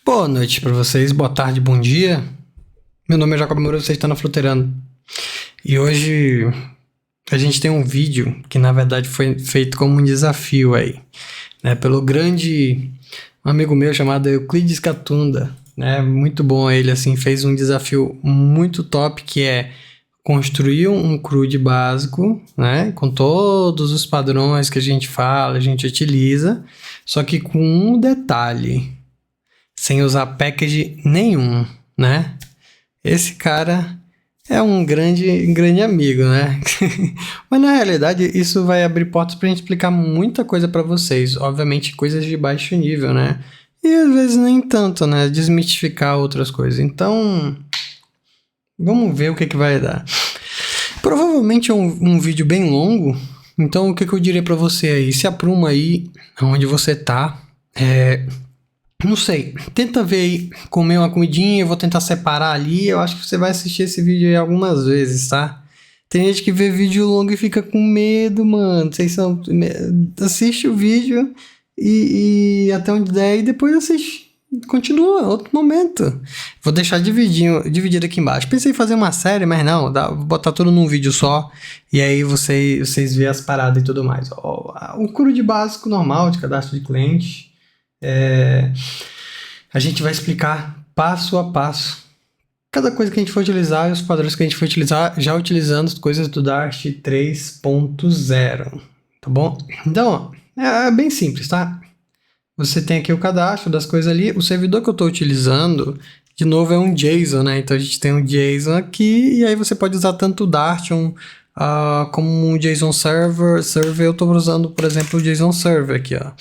Boa noite para vocês, boa tarde, bom dia. Meu nome é Jacob Moura, você está na Fluterando. E hoje a gente tem um vídeo que na verdade foi feito como um desafio aí, né, pelo grande amigo meu chamado Euclides Catunda, né? Muito bom ele, assim, fez um desafio muito top que é construir um CRUD básico, né, com todos os padrões que a gente fala, a gente utiliza, só que com um detalhe, sem usar package nenhum, né? Esse cara é um grande amigo, né? Mas na realidade isso vai abrir portas pra gente explicar muita coisa pra vocês, obviamente coisas de baixo nível, né? E às vezes nem tanto, né? Desmistificar outras coisas. Então, vamos ver o que vai dar. Provavelmente é um vídeo bem longo, então o que eu diria pra você aí? Se apruma aí onde você tá, não sei, tenta ver aí, comer uma comidinha, eu vou tentar separar ali, eu acho que você vai assistir esse vídeo aí algumas vezes, tá? Tem gente que vê vídeo longo e fica com medo, mano, assiste o vídeo e até onde der e depois assiste, continua, outro momento. Vou deixar dividido aqui embaixo. Pensei em fazer uma série, mas não, vou botar tudo num vídeo só e aí vocês vê as paradas e tudo mais. O CRUD básico normal de cadastro de cliente. A gente vai explicar passo a passo cada coisa que a gente for utilizar e os padrões que a gente for utilizar, já utilizando as coisas do Dart 3.0, tá bom? Então, é bem simples, tá? Você tem aqui o cadastro das coisas ali, o servidor que eu estou utilizando, de novo, é um JSON, né? Então a gente tem um JSON aqui e aí você pode usar tanto o Dart como um JSON server. Eu estou usando, por exemplo, o JSON server aqui, ó.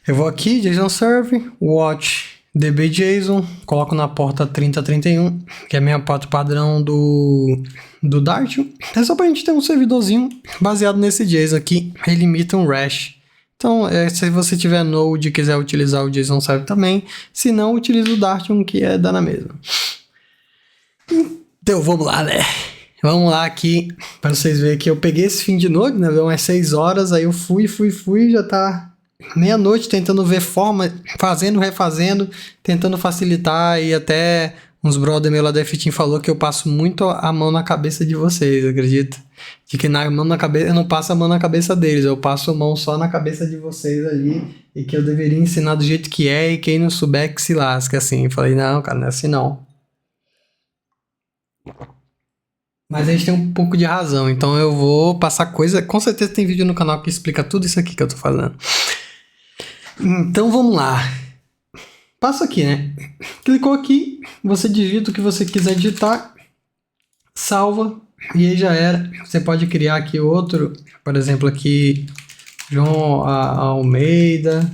Eu vou aqui, JSON Server, watch dbJSON, coloco na porta 3031, que é a minha porta padrão do Dart. É só pra gente ter um servidorzinho baseado nesse JSON aqui, ele imita um REST. Então, se você tiver Node e quiser utilizar o JSON Server também, se não, utiliza o Dart, que dá na mesma. Então, vamos lá, né? Vamos lá aqui, para vocês verem que eu peguei esse fim de Node, né? Deu umas 6 horas, aí eu fui, já tá meia-noite tentando ver forma, fazendo, refazendo, tentando facilitar, e até uns brother meu lá da F-Team falou que eu passo muito a mão na cabeça de vocês, acredita? De que eu não passo a mão na cabeça deles, eu passo a mão só na cabeça de vocês ali, e que eu deveria ensinar do jeito que é, e quem não souber que se lasque, assim. Eu falei, não, cara, não é assim não. Mas a gente tem um pouco de razão, então eu vou passar coisa, com certeza tem vídeo no canal que explica tudo isso aqui que eu tô fazendo. Então vamos lá. Passo aqui, né? Clicou aqui, você digita o que você quiser digitar, salva e aí já era. Você pode criar aqui outro, por exemplo aqui João Almeida,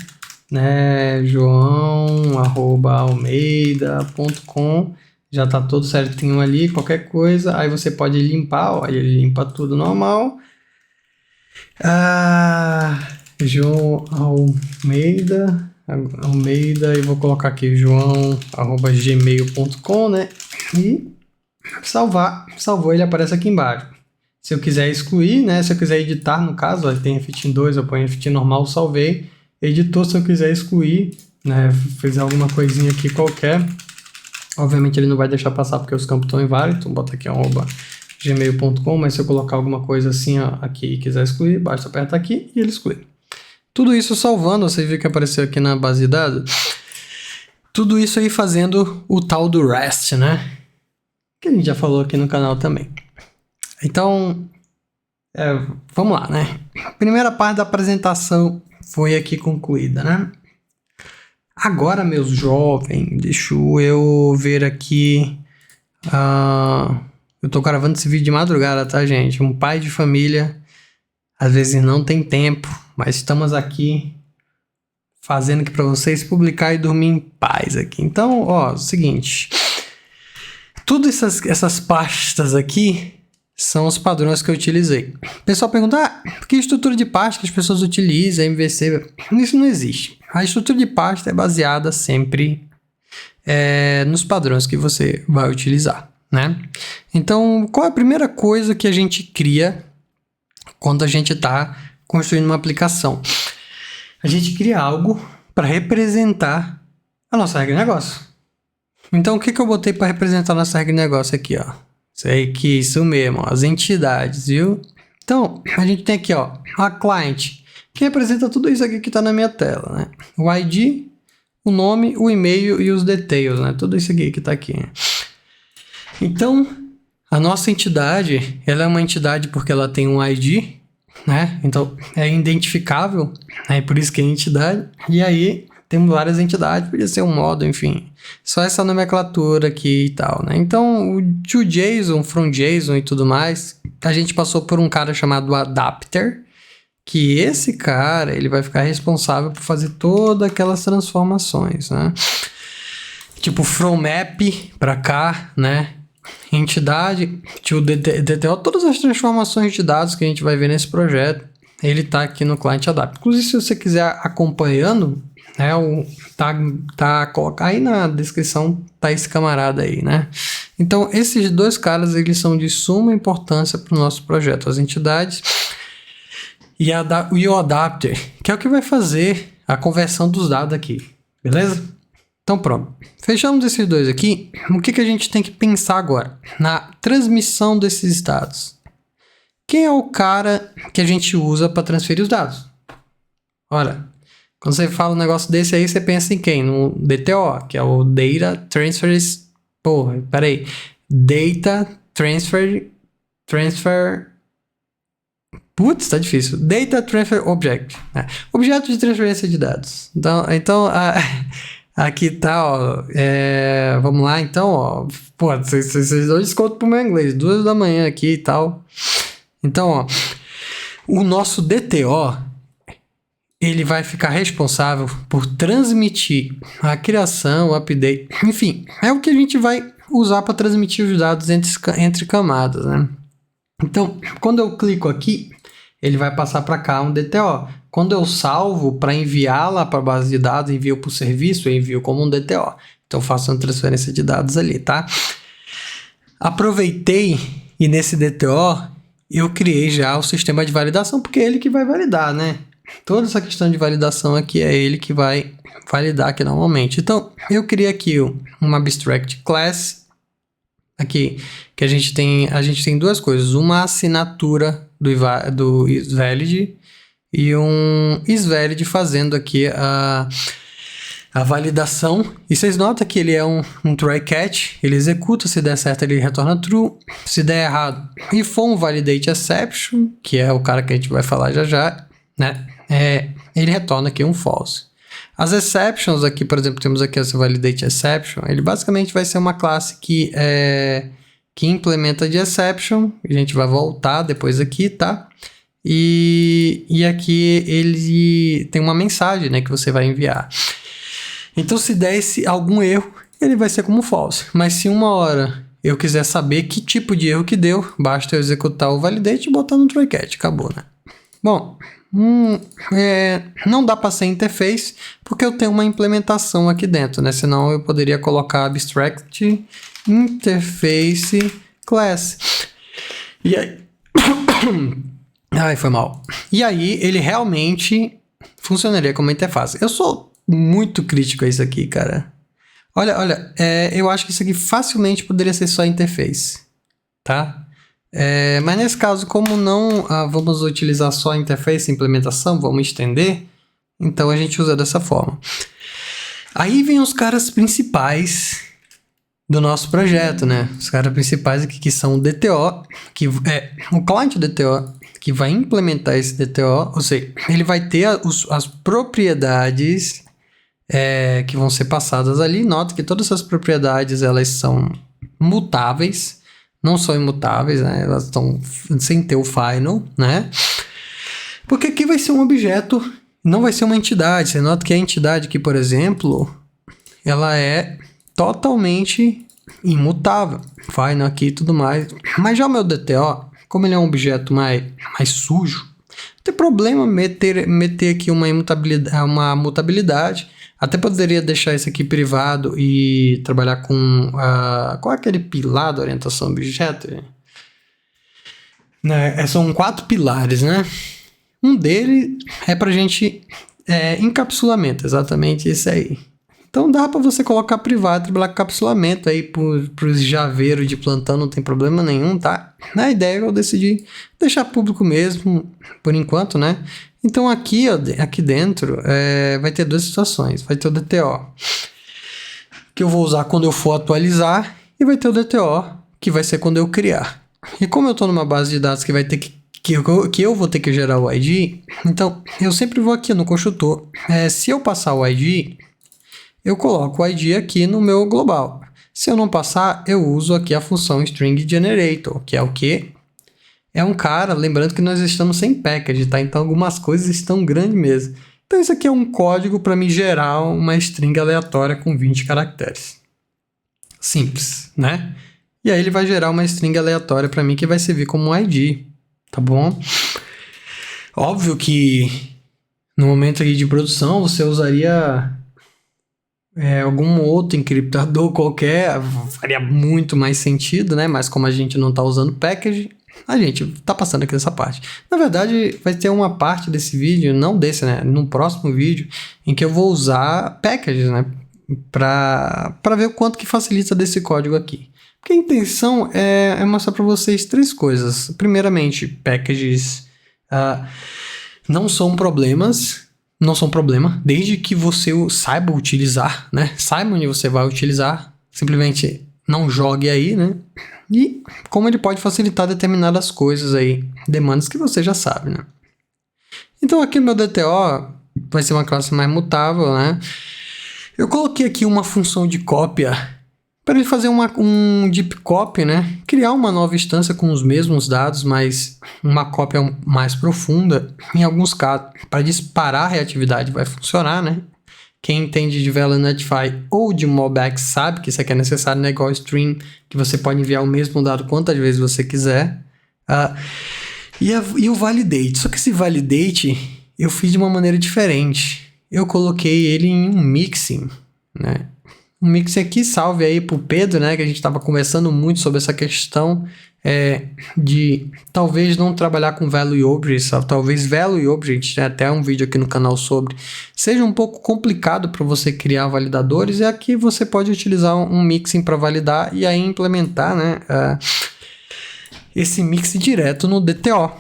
né? João@almeida.com. Já tá tudo certinho ali, qualquer coisa. Aí você pode limpar, ó, ele limpa tudo normal. João Almeida, eu vou colocar aqui joão@gmail.com, né? E salvou, ele aparece aqui embaixo. Se eu quiser excluir, né? Se eu quiser editar, no caso, ó, tem FT 2, eu ponho FT normal, salvei. Editor, se eu quiser excluir, né? Fizer alguma coisinha aqui qualquer. Obviamente ele não vai deixar passar porque os campos estão inválidos, então bota aqui @gmail.com, mas se eu colocar alguma coisa assim, ó, aqui e quiser excluir, basta apertar aqui e ele exclui. Tudo isso salvando, você viu que apareceu aqui na base de dados? Tudo isso aí fazendo o tal do REST, né? Que a gente já falou aqui no canal também. Então, vamos lá, né? A primeira parte da apresentação foi aqui concluída, né? Agora, meus jovens, deixa eu ver aqui. Eu tô gravando esse vídeo de madrugada, tá, gente? Um pai de família, às vezes não tem tempo, mas estamos aqui fazendo aqui para vocês publicar e dormir em paz aqui. Então, ó, seguinte. Todas essas pastas aqui são os padrões que eu utilizei. O pessoal pergunta, que estrutura de pasta que as pessoas utilizam, MVC? Isso não existe. A estrutura de pasta é baseada sempre nos padrões que você vai utilizar, né? Então, qual é a primeira coisa que a gente cria quando a gente está construindo uma aplicação? A gente cria algo para representar a nossa regra de negócio. Então, o que eu botei para representar a nossa regra de negócio aqui, ó? Isso mesmo, ó, as entidades, viu? Então, a gente tem aqui, ó, a client, que representa tudo isso aqui que está na minha tela, né? O ID, o nome, o e-mail e os details, né? Tudo isso aqui que está aqui. Então, a nossa entidade, ela é uma entidade porque ela tem um ID, né? Então, é identificável, né? Por isso que é entidade. E aí, temos várias entidades, podia ser um modo, enfim. Só essa nomenclatura aqui e tal, né? Então, o to JSON, from JSON e tudo mais, a gente passou por um cara chamado adapter, que esse cara, ele vai ficar responsável por fazer todas aquelas transformações, né? Tipo, from map pra cá, né? Entidade, to DTO, todas as transformações de dados que a gente vai ver nesse projeto, ele tá aqui no Client Adapt. Inclusive, se você quiser acompanhando, né, aí na descrição tá esse camarada aí, né? Então, esses dois caras, eles são de suma importância para o nosso projeto, as entidades e o adapter, que é o que vai fazer a conversão dos dados aqui, beleza? Então pronto, fechamos esses dois aqui. O que a gente tem que pensar agora? Na transmissão desses dados. Quem é o cara que a gente usa para transferir os dados? Olha, quando você fala um negócio desse aí, você pensa em quem? No DTO, que é o Data Transfer... Porra, peraí. Data Transfer... Putz, tá difícil. Data Transfer Object. Objeto de transferência de dados. Então aqui tá, ó. Vamos lá, então, ó. Pô, vocês dão desconto pro meu inglês. 2 da manhã aqui e tal. Então, ó. O nosso DTO, ele vai ficar responsável por transmitir a criação, o update. Enfim, é o que a gente vai usar para transmitir os dados entre camadas, né? Então, quando eu clico aqui, ele vai passar para cá um DTO. Quando eu salvo para enviar lá para a base de dados, envio para o serviço, eu envio como um DTO. Então, eu faço uma transferência de dados ali, tá? Aproveitei e nesse DTO eu criei já o sistema de validação, porque é ele que vai validar, né? Toda essa questão de validação aqui é ele que vai validar aqui normalmente. Então, eu criei aqui uma abstract class aqui, que a gente tem duas coisas, uma assinatura do isValid e um isValid fazendo aqui a validação. E vocês notam que ele é um try catch, ele executa, se der certo ele retorna true, se der errado e for um validate exception, que é o cara que a gente vai falar já, né? Ele retorna aqui um false. As exceptions aqui, por exemplo, temos aqui essa validate exception, ele basicamente vai ser uma classe que implementa de exception, a gente vai voltar depois aqui, tá? E aqui ele tem uma mensagem, né, que você vai enviar. Então, se der algum erro, ele vai ser como false. Mas se uma hora eu quiser saber que tipo de erro que deu, basta eu executar o validate e botar no try catch, acabou, né? Bom, não dá para ser interface porque eu tenho uma implementação aqui dentro, né? Senão eu poderia colocar abstract interface class. E aí... Ai, foi mal. E aí ele realmente funcionaria como interface. Eu sou muito crítico a isso aqui, cara. Olha, eu acho que isso aqui facilmente poderia ser só interface, tá? Mas nesse caso, como não vamos utilizar só a interface, implementação, vamos estender, então a gente usa dessa forma. Aí vem os caras principais do nosso projeto, né? Os caras principais aqui que são o DTO, que é o client DTO, que vai implementar esse DTO, ou seja, ele vai ter as propriedades que vão ser passadas ali. Nota que todas essas propriedades elas são mutáveis, não são imutáveis, né? Elas estão sem ter o final, né? Porque aqui vai ser um objeto, não vai ser uma entidade. Você nota que a entidade aqui, por exemplo, ela é totalmente imutável. Final aqui e tudo mais. Mas já o meu DTO, como ele é um objeto mais sujo, não tem problema meter aqui uma mutabilidade. Até poderia deixar isso aqui privado e trabalhar com... qual é aquele pilar da orientação a objeto? São 4 pilares, né? Um deles é pra gente... encapsulamento, exatamente isso aí. Então dá para você colocar privado, trabalhar com capsulamento aí pros javeiros de plantão, não tem problema nenhum, tá? A ideia eu decidi deixar público mesmo, por enquanto, né? Então aqui, ó, aqui dentro vai ter duas situações. Vai ter o DTO, que eu vou usar quando eu for atualizar, e vai ter o DTO, que vai ser quando eu criar. E como eu estou numa base de dados que vai ter que eu vou ter que gerar o ID, então eu sempre vou aqui no construtor. Se eu passar o ID, eu coloco o ID aqui no meu global. Se eu não passar, eu uso aqui a função string generator, que é o quê? É um cara, lembrando que nós estamos sem package, tá? Então algumas coisas estão grandes mesmo. Então isso aqui é um código para me gerar uma string aleatória com 20 caracteres. Simples, né? E aí ele vai gerar uma string aleatória para mim que vai servir como um ID, tá bom? Óbvio que no momento aqui de produção você usaria algum outro encriptador qualquer, faria muito mais sentido, né? Mas como a gente não está usando package, a gente está passando aqui nessa parte. Na verdade, vai ter uma parte desse vídeo, não desse, né? No próximo vídeo, em que eu vou usar packages, né? Para ver o quanto que facilita desse código aqui. Porque a intenção é mostrar para vocês três coisas. Primeiramente, packages não são problemas, não são problema, desde que você saiba utilizar, né? Saiba onde você vai utilizar, simplesmente não jogue aí, né? E como ele pode facilitar determinadas coisas aí, demandas que você já sabe, né? Então aqui no meu DTO vai ser uma classe mais mutável, né? Eu coloquei aqui uma função de cópia para ele fazer um deep copy, né? Criar uma nova instância com os mesmos dados, mas uma cópia mais profunda. Em alguns casos, para disparar a reatividade vai funcionar, né? Quem entende de Vela Netify ou de MobX sabe que isso aqui é necessário, né? Igual stream, que você pode enviar o mesmo dado quantas vezes você quiser. E o validate. Só que esse validate eu fiz de uma maneira diferente. Eu coloquei ele em um mixing, né? Um mixing aqui, salve aí pro Pedro, né? Que a gente estava conversando muito sobre essa questão de talvez não trabalhar com Value Objects, talvez Value Objects, tem até um vídeo aqui no canal sobre, seja um pouco complicado para você criar validadores, e aqui você pode utilizar um mixing para validar e aí implementar, né, esse mix direto no DTO.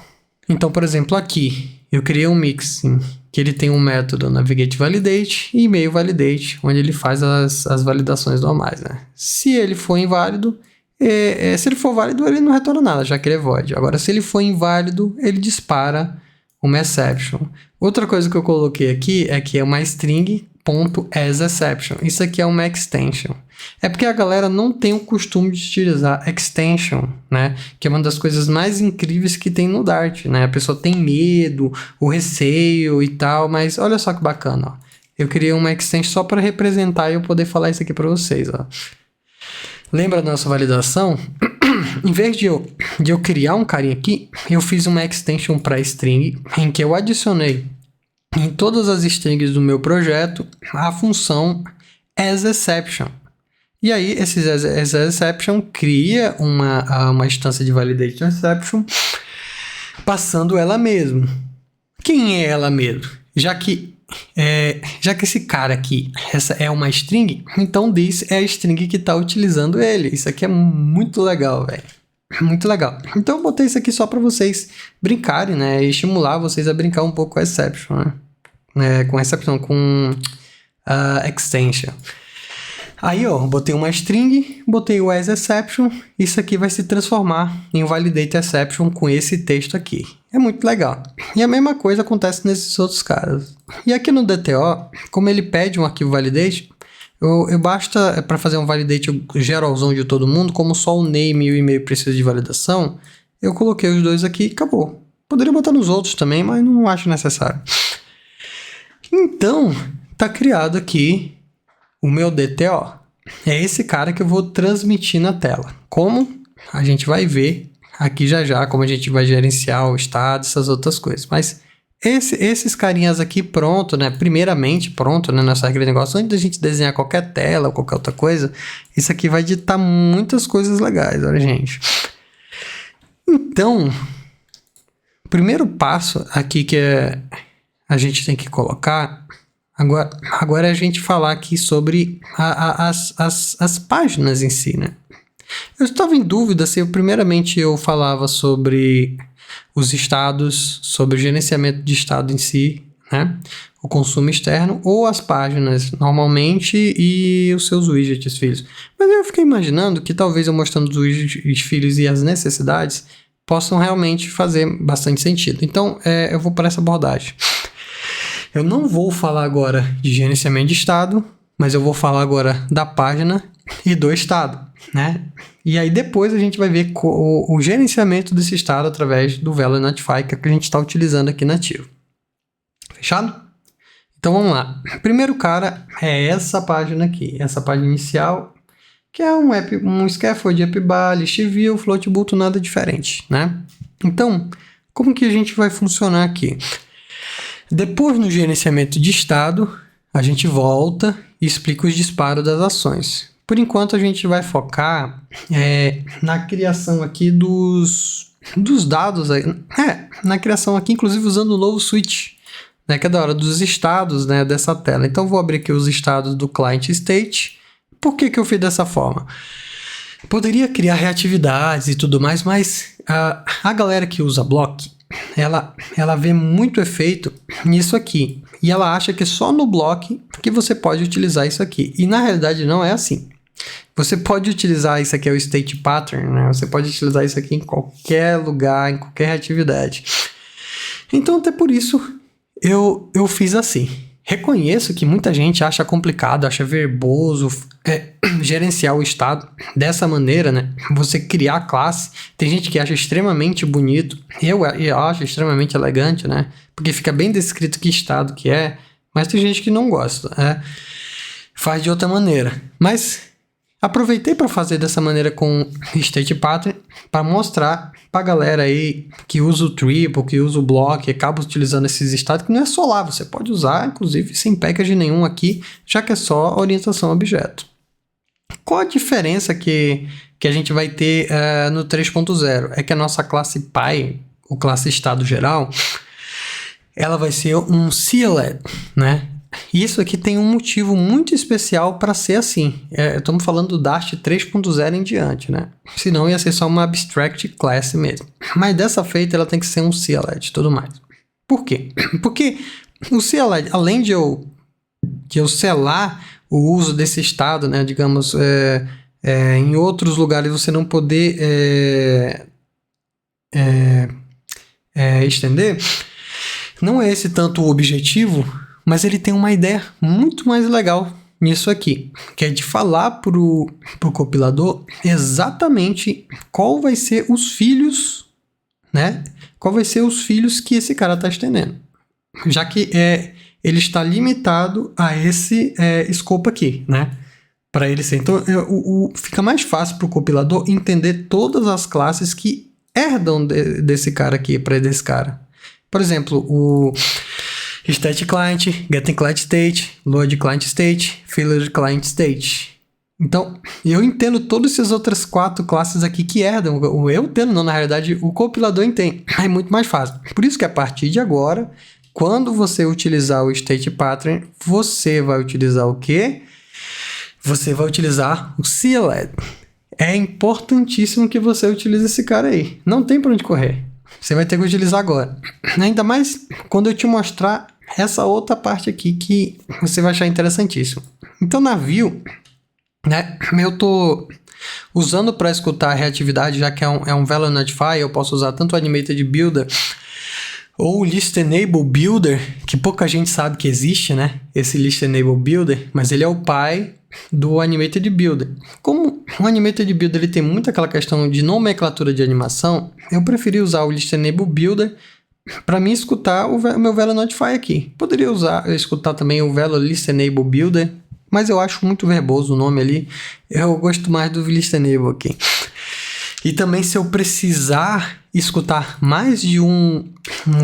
Então, por exemplo, aqui eu criei um mixing que ele tem um método navigateValidate e e-mail-validate, onde ele faz as validações normais, né? Se ele for inválido, se ele for válido, ele não retorna nada, já que ele é void. Agora, se ele for inválido, ele dispara uma exception. Outra coisa que eu coloquei aqui é que é uma string.asException. Isso aqui é uma extension. É porque a galera não tem o costume de utilizar extension, né? Que é uma das coisas mais incríveis que tem no Dart, né? A pessoa tem medo, o receio e tal, mas olha só que bacana, ó. Eu criei uma extension só para representar e eu poder falar isso aqui para vocês, ó. Lembra da nossa validação? Em vez de eu criar um carinha aqui, eu fiz uma extension para string, em que eu adicionei em todas as strings do meu projeto a função asException. E aí, esse asException cria uma instância de validate exception, passando ela mesmo. Quem é ela mesmo? Já que esse cara aqui, essa é uma string, então this é a string que está utilizando ele. Isso aqui é muito legal, velho. Muito legal. Então eu botei isso aqui só para vocês brincarem, né? E estimular vocês a brincar um pouco com a exception, né? Com extension. Aí, ó, botei uma string, botei o asException, isso aqui vai se transformar em validate exception com esse texto aqui. É muito legal. E a mesma coisa acontece nesses outros caras. E aqui no DTO, como ele pede um arquivo validate, eu basta para fazer um validate geralzão de todo mundo, como só o name e o e-mail precisam de validação, eu coloquei os dois aqui e acabou. Poderia botar nos outros também, mas não acho necessário. Então, tá criado aqui o meu DTO. É esse cara que eu vou transmitir na tela. Como? A gente vai ver aqui já, como a gente vai gerenciar o estado, essas outras coisas. Mas esses carinhas aqui pronto, né? Primeiramente pronto, né? Nessa regra de negócio, antes da gente desenhar qualquer tela ou qualquer outra coisa, isso aqui vai ditar muitas coisas legais, olha, gente. Então, o primeiro passo aqui que a gente tem que colocar Agora é a gente falar aqui sobre as páginas em si, né? Eu estava em dúvida se primeiramente eu falava sobre os estados, sobre o gerenciamento de estado em si, né? O consumo externo ou as páginas normalmente e os seus widgets filhos. Mas eu fiquei imaginando que talvez eu mostrando os widgets filhos e as necessidades possam realmente fazer bastante sentido. Então, eu vou para essa abordagem. Eu não vou falar agora de gerenciamento de estado, mas eu vou falar agora da página e do estado, né? E aí depois a gente vai ver o gerenciamento desse estado através do Value Notify, que é o que a gente está utilizando aqui nativo. Fechado? Então vamos lá. O primeiro cara é essa página aqui, essa página inicial, que é um scaffold, appbar, list view, floatboot, nada diferente, né? Então, como que a gente vai funcionar aqui? Depois, no gerenciamento de estado, a gente volta e explica os disparos das ações. Por enquanto, a gente vai focar na criação aqui dos dados, na criação aqui, inclusive usando o novo switch, né, que é da hora dos estados, né, dessa tela. Então, vou abrir aqui os estados do client state. Por que eu fiz dessa forma? Poderia criar reatividades e tudo mais, mas a galera que usa block, ela vê muito efeito nisso aqui. E ela acha que é só no block que você pode utilizar isso aqui. E na realidade não é assim. Você pode utilizar isso aqui, é o state pattern, né? Você pode utilizar isso aqui em qualquer lugar, em qualquer atividade. Então, até por isso, eu fiz assim. Reconheço que muita gente acha complicado, acha verboso gerenciar o estado dessa maneira, né? Você criar a classe. Tem gente que acha extremamente bonito. Eu acho extremamente elegante, né? Porque fica bem descrito que estado que é. Mas tem gente que não gosta, né? Faz de outra maneira. Mas aproveitei para fazer dessa maneira com State Pattern para mostrar para a galera aí que usa o Triple, que usa o Block, acaba utilizando esses estados, que não é só lá, você pode usar, inclusive, sem package nenhum aqui, já que é só orientação a objeto. Qual a diferença que a gente vai ter no 3.0? É que a nossa classe Py, ou classe estado geral, ela vai ser um CLED, né? E isso aqui tem um motivo muito especial para ser assim. Estamos falando do Dart 3.0 em diante, né? Senão ia ser só uma abstract class mesmo. Mas dessa feita ela tem que ser um CLED e tudo mais. Por quê? Porque o CLED, além de eu selar o uso desse estado, né? Digamos, em outros lugares você não poder estender, não é esse tanto o objetivo. Mas ele tem uma ideia muito mais legal nisso aqui, que é de falar pro compilador exatamente qual vai ser os filhos, né? Qual vai ser os filhos que esse cara está estendendo. Já que ele está limitado a esse escopo aqui, né? Para ele ser. Então, fica mais fácil para o compilador entender todas as classes que herdam desse cara aqui, para desse cara. Por exemplo, o State Client, Getting Client State, Load Client State, Filler Client State. Então, eu entendo todas essas outras 4 classes aqui que herdam. Eu entendo, não, na realidade, o compilador entende. É muito mais fácil. Por isso que a partir de agora, quando você utilizar o State Pattern, você vai utilizar o quê? Você vai utilizar o CLED. É importantíssimo que você utilize esse cara aí. Não tem para onde correr. Você vai ter que utilizar agora. Ainda mais quando eu te mostrar essa outra parte aqui que você vai achar interessantíssimo. Então, na view, né, eu estou usando para escutar a reatividade, já que é um Value Notify, eu posso usar tanto o Animated Builder ou o List Enable Builder, que pouca gente sabe que existe, né? Esse List Enable Builder, mas ele é o pai do Animated Builder. Como o Animated Builder ele tem muito aquela questão de nomenclatura de animação, eu preferi usar o List Enable Builder para mim escutar o meu Value Notify aqui. Poderia escutar também o Value List Enable Builder, mas eu acho muito verboso o nome ali. Eu gosto mais do List Enable aqui. E também, se eu precisar escutar mais de um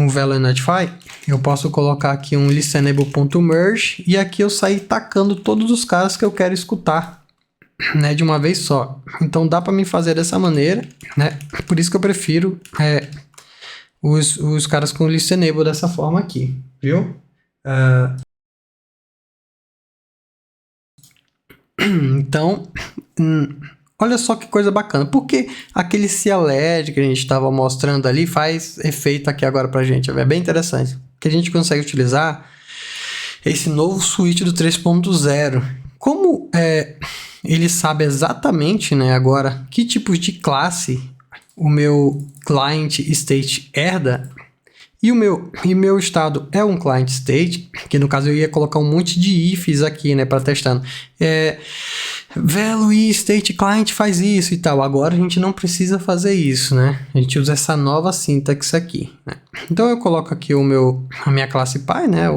Value Notify, eu posso colocar aqui um listenable.merge e aqui eu sair tacando todos os caras que eu quero escutar, né, de uma vez só. Então dá para me fazer dessa maneira, né? Por isso que eu prefiro os caras com listenable dessa forma aqui, viu? Então, olha só que coisa bacana. Porque aquele CLED que a gente estava mostrando ali faz efeito aqui agora pra gente. É bem interessante. Que a gente consegue utilizar esse novo switch do 3.0. Como ele sabe exatamente, né, agora que tipo de classe o meu client state herda, e meu estado é um client state, que no caso eu ia colocar um monte de ifs aqui, né, para testando. Value state client faz isso e tal. Agora a gente não precisa fazer isso, né? A gente usa essa nova sintaxe aqui, né? Então eu coloco aqui a minha classe Py, né?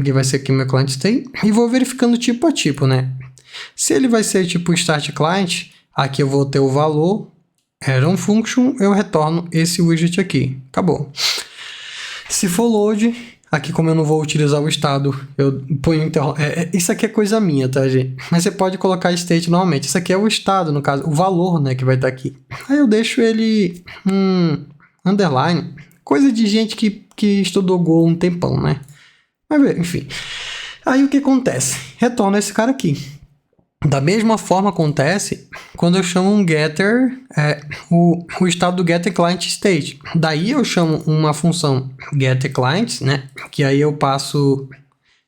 Que vai ser aqui o meu client state, e vou verificando tipo a tipo, né? Se ele vai ser tipo start client, aqui eu vou ter o valor, add on function, eu retorno esse widget aqui. Acabou. Se for load, aqui como eu não vou utilizar o estado, eu ponho isso aqui é coisa minha, tá, gente? Mas você pode colocar state normalmente. Isso aqui é o estado, no caso, o valor, né, que vai estar aqui. Aí eu deixo ele underline, coisa de gente que estudou Go um tempão, né? Mas, enfim. Aí o que acontece? Retorna esse cara aqui. Da mesma forma acontece quando eu chamo um getter, o estado do getter client state. Daí eu chamo uma função getter client, né? Que aí eu passo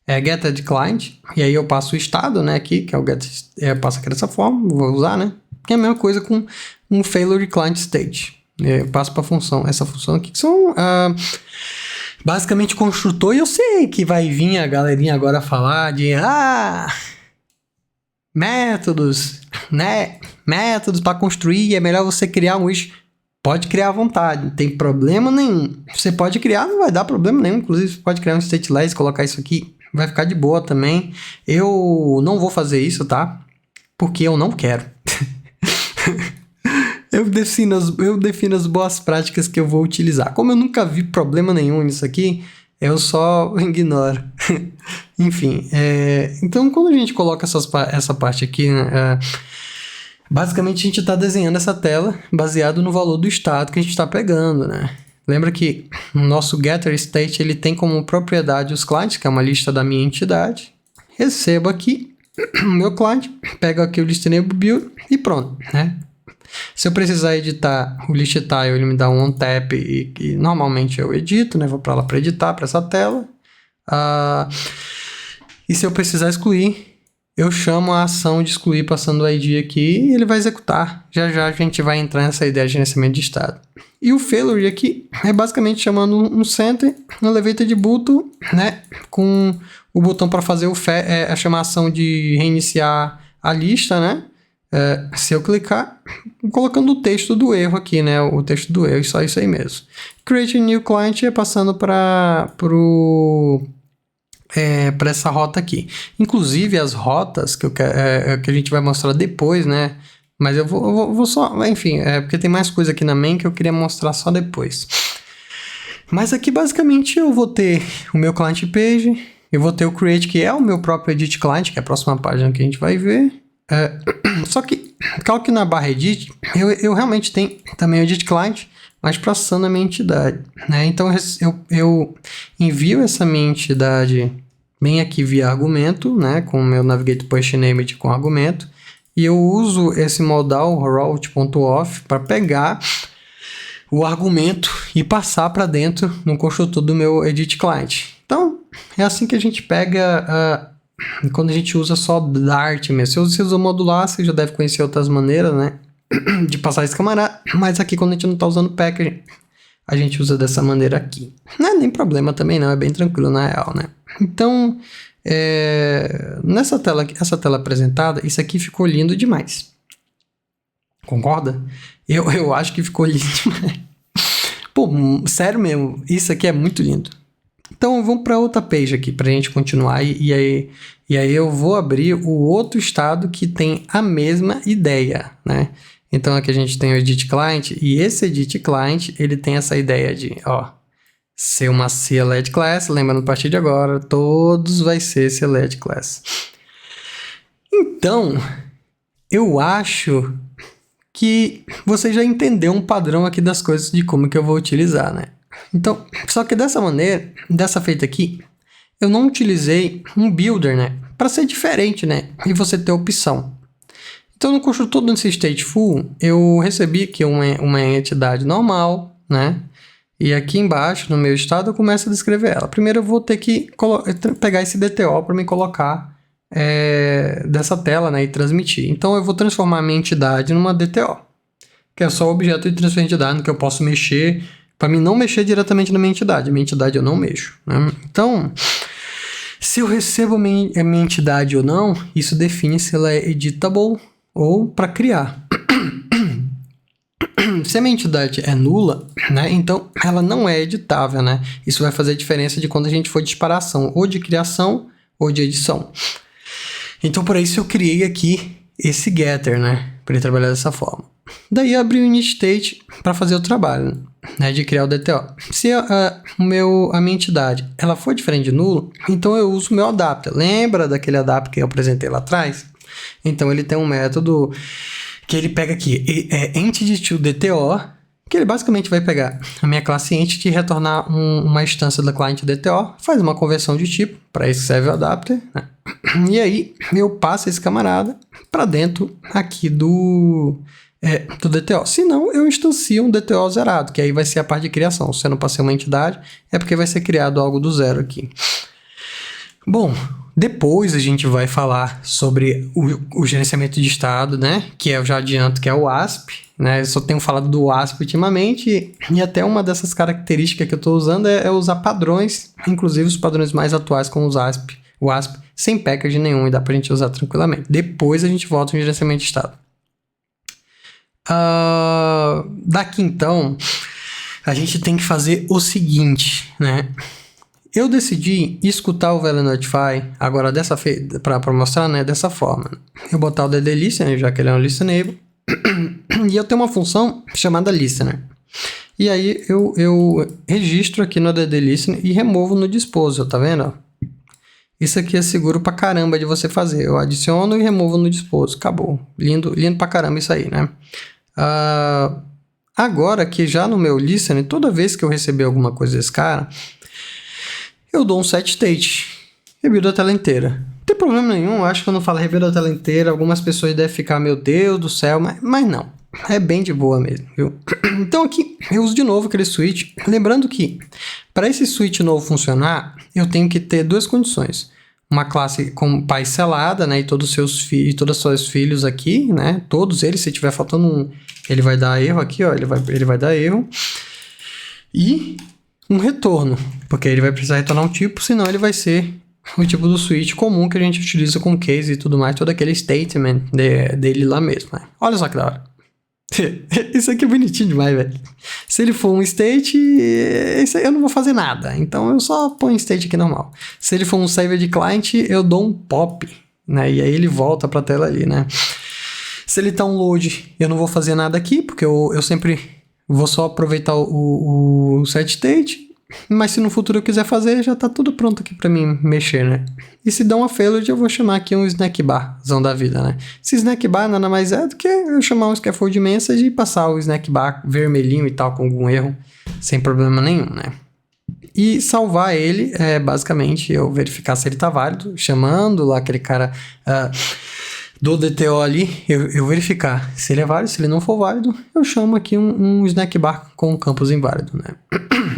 getter de client, e aí eu passo o estado, né? Aqui, que é o getter, eu passo aqui dessa forma, vou usar, né? Que é a mesma coisa com um failure client state. Eu passo para essa função aqui, que são basicamente construtor, e eu sei que vai vir a galerinha agora falar de métodos, né? Métodos para construir, é melhor você criar um wish. Pode criar à vontade, não tem problema nenhum. Você pode criar, não vai dar problema nenhum. Inclusive, você pode criar um stateless, colocar isso aqui, vai ficar de boa também. Eu não vou fazer isso, tá? Porque eu não quero. Eu defino as boas práticas que eu vou utilizar. Como eu nunca vi problema nenhum nisso aqui, eu só ignoro. Enfim, então quando a gente coloca essa parte aqui, né, basicamente a gente está desenhando essa tela baseado no valor do estado que a gente está pegando, né? Lembra que o nosso getter state ele tem como propriedade os clients, que é uma lista da minha entidade. Recebo aqui o meu client, pego aqui o listening build e pronto, né? Se eu precisar editar o list tile, ele me dá um on-tap e normalmente eu edito, né? Vou para lá para editar, para essa tela. E se eu precisar excluir, eu chamo a ação de excluir passando o ID aqui e ele vai executar. Já já a gente vai entrar nessa ideia de gerenciamento de estado. E o failure aqui é basicamente chamando um center, um elevated button, né? Com o botão para fazer a chamação de reiniciar a lista, né? Se eu clicar, colocando o texto do erro aqui, né? O texto do erro, só isso aí mesmo. Create a new client é passando para essa rota aqui. Inclusive as rotas que a gente vai mostrar depois, né? Mas eu vou só... Enfim, porque tem mais coisa aqui na main que eu queria mostrar só depois. Mas aqui basicamente eu vou ter o meu client page, eu vou ter o create, que é o meu próprio edit client, que é a próxima página que a gente vai ver. Só que, claro que na barra edit, eu realmente tenho também o edit client, mas processando a minha entidade, né? Então eu envio essa minha entidade bem aqui via argumento, né? Com o meu navigate push image com argumento, e eu uso esse modal route.off para pegar o argumento e passar para dentro no construtor do meu edit client. Então é assim que a gente pega quando a gente usa só Dart mesmo. Se você usa modular, você já deve conhecer outras maneiras, né? De passar esse camarada. Mas aqui, quando a gente não está usando package, a gente usa dessa maneira aqui. Não é nem problema também, não. É bem tranquilo, na real, né? Então, essa tela apresentada, isso aqui ficou lindo demais. Concorda? Eu acho que ficou lindo demais. Pô, sério mesmo. Isso aqui é muito lindo. Então, vamos para outra page aqui, para a gente continuar. E aí eu vou abrir o outro estado que tem a mesma ideia, né? Então, aqui a gente tem o Edit Client. E esse Edit Client, ele tem essa ideia de, ser uma CLED Class. Lembrando, a partir de agora, todos vai ser CLED Class. Então, eu acho que você já entendeu um padrão aqui das coisas de como que eu vou utilizar, né? Então, só que dessa maneira, dessa feita aqui, eu não utilizei um builder, né? para ser diferente, né? E você ter opção. Então, no curso todo nesse stateful, eu recebi aqui uma entidade normal, né? E aqui embaixo, no meu estado, eu começo a descrever ela. Primeiro eu vou ter que pegar esse DTO para me colocar dessa tela, né, e transmitir. Então eu vou transformar a minha entidade numa DTO, que é só o objeto de transferência de dados que eu posso mexer, para mim não mexer diretamente na minha entidade. A minha entidade eu não mexo, né? Então, se eu recebo a minha entidade ou não, isso define se ela é editable ou para criar. Se a minha entidade é nula, né, então ela não é editável, né? Isso vai fazer a diferença de quando a gente for disparar ação, ou de criação ou de edição. Então, por isso eu criei aqui esse getter, né? Para ele trabalhar dessa forma. Daí eu abri o init state para fazer o trabalho, né? De criar o DTO. Se a minha entidade ela for diferente de nulo, então eu uso o meu adapter. Lembra daquele adapter que eu apresentei lá atrás? Então ele tem um método que ele pega aqui, entity to DTO, que ele basicamente vai pegar a minha classe entity e retornar uma instância da client DTO, faz uma conversão de tipo, para isso serve o adapter, né? E aí eu passo esse camarada para dentro aqui do DTO. Se não, eu instancio um DTO zerado, que aí vai ser a parte de criação. Se eu não passei uma entidade, é porque vai ser criado algo do zero aqui. Bom, depois a gente vai falar sobre o gerenciamento de estado, né? Que eu já adianto que é o WASP, né? Eu só tenho falado do WASP ultimamente e até uma dessas características que eu estou usando é usar padrões, inclusive os padrões mais atuais como o WASP, sem package nenhum e dá pra gente usar tranquilamente. Depois a gente volta no gerenciamento de estado. Daqui então, a gente tem que fazer o seguinte, né? Eu decidi escutar o Value Notify agora para mostrar, né, dessa forma. Eu botar o DD Listener, já que ele é um listenable, e eu tenho uma função chamada Listener. E aí eu registro aqui no DD Listener e removo no Disposal, tá vendo? Isso aqui é seguro pra caramba de você fazer. Eu adiciono e removo no Disposal. Acabou. Lindo pra caramba isso aí, né? Agora que já no meu Listener, toda vez que eu receber alguma coisa desse cara, eu dou um set state, rebuild a tela inteira. Não tem problema nenhum, eu acho que quando eu falo rebuild a tela inteira, algumas pessoas devem ficar, meu Deus do céu, mas não. É bem de boa mesmo, viu? Então aqui eu uso de novo aquele switch. Lembrando que para esse switch novo funcionar, eu tenho que ter duas condições. Uma classe com pai selada, né? E todos os seus filhos aqui, né? Todos eles, se tiver faltando um, ele vai dar erro aqui, ó. Ele vai dar erro. E um retorno, porque ele vai precisar retornar um tipo, senão ele vai ser o tipo do switch comum que a gente utiliza com case e tudo mais, todo aquele statement dele lá mesmo, né? Olha só que da hora. Isso aqui é bonitinho demais, velho. Se ele for um state, isso aí eu não vou fazer nada, então eu só ponho state aqui normal. Se ele for um save de client, eu dou um pop, né? E aí ele volta pra tela ali, né? Se ele tá um load, eu não vou fazer nada aqui, porque eu sempre vou só aproveitar o set state, mas se no futuro eu quiser fazer, já tá tudo pronto aqui pra mim mexer, né? E se dá uma failure, eu vou chamar aqui um snack barzão da vida, né? Esse snack bar nada mais é do que eu chamar um scaffold message e passar o snack bar vermelhinho e tal, com algum erro, sem problema nenhum, né? E salvar ele é basicamente eu verificar se ele tá válido, chamando lá aquele cara do DTO ali, eu verificar se ele é válido. Se ele não for válido, eu chamo aqui um snack bar com campus inválido, né?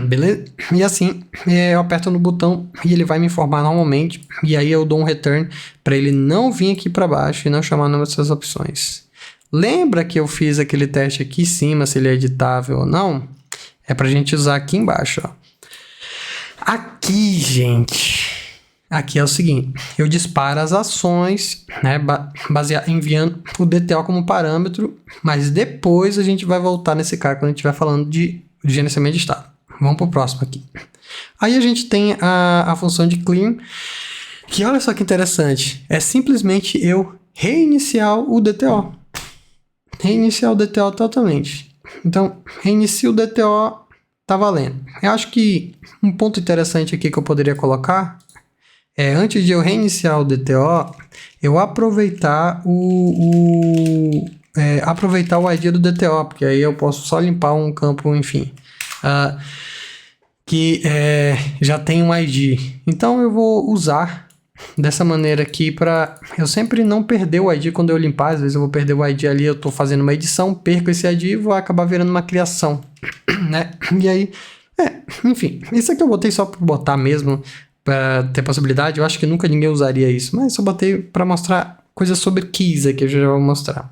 Beleza? E assim, eu aperto no botão e ele vai me informar normalmente, e aí eu dou um return para ele não vir aqui para baixo e não chamar nenhuma dessas opções. Lembra que eu fiz aquele teste aqui em cima, se ele é editável ou não? É pra gente usar aqui embaixo, ó. Aqui, gente, aqui é o seguinte, eu disparo as ações, né, enviando o DTO como parâmetro, mas depois a gente vai voltar nesse cara quando a gente estiver falando de gerenciamento de estado. Vamos para o próximo aqui. Aí a gente tem a função de clean, que olha só que interessante, é simplesmente eu reiniciar o DTO. Reiniciar o DTO totalmente. Então, reinicio o DTO, tá valendo. Eu acho que um ponto interessante aqui que eu poderia colocar é, antes de eu reiniciar o DTO, eu aproveitar o ID do DTO, porque aí eu posso só limpar um campo, enfim, que já tem um ID. Então eu vou usar dessa maneira aqui para eu sempre não perder o ID quando eu limpar. Às vezes eu vou perder o ID ali, eu estou fazendo uma edição, perco esse ID e vou acabar virando uma criação, né? E aí, enfim, isso aqui eu botei só para botar mesmo, para ter possibilidade. Eu acho que nunca ninguém usaria isso, mas eu botei para mostrar coisas sobre keys aqui, eu já vou mostrar.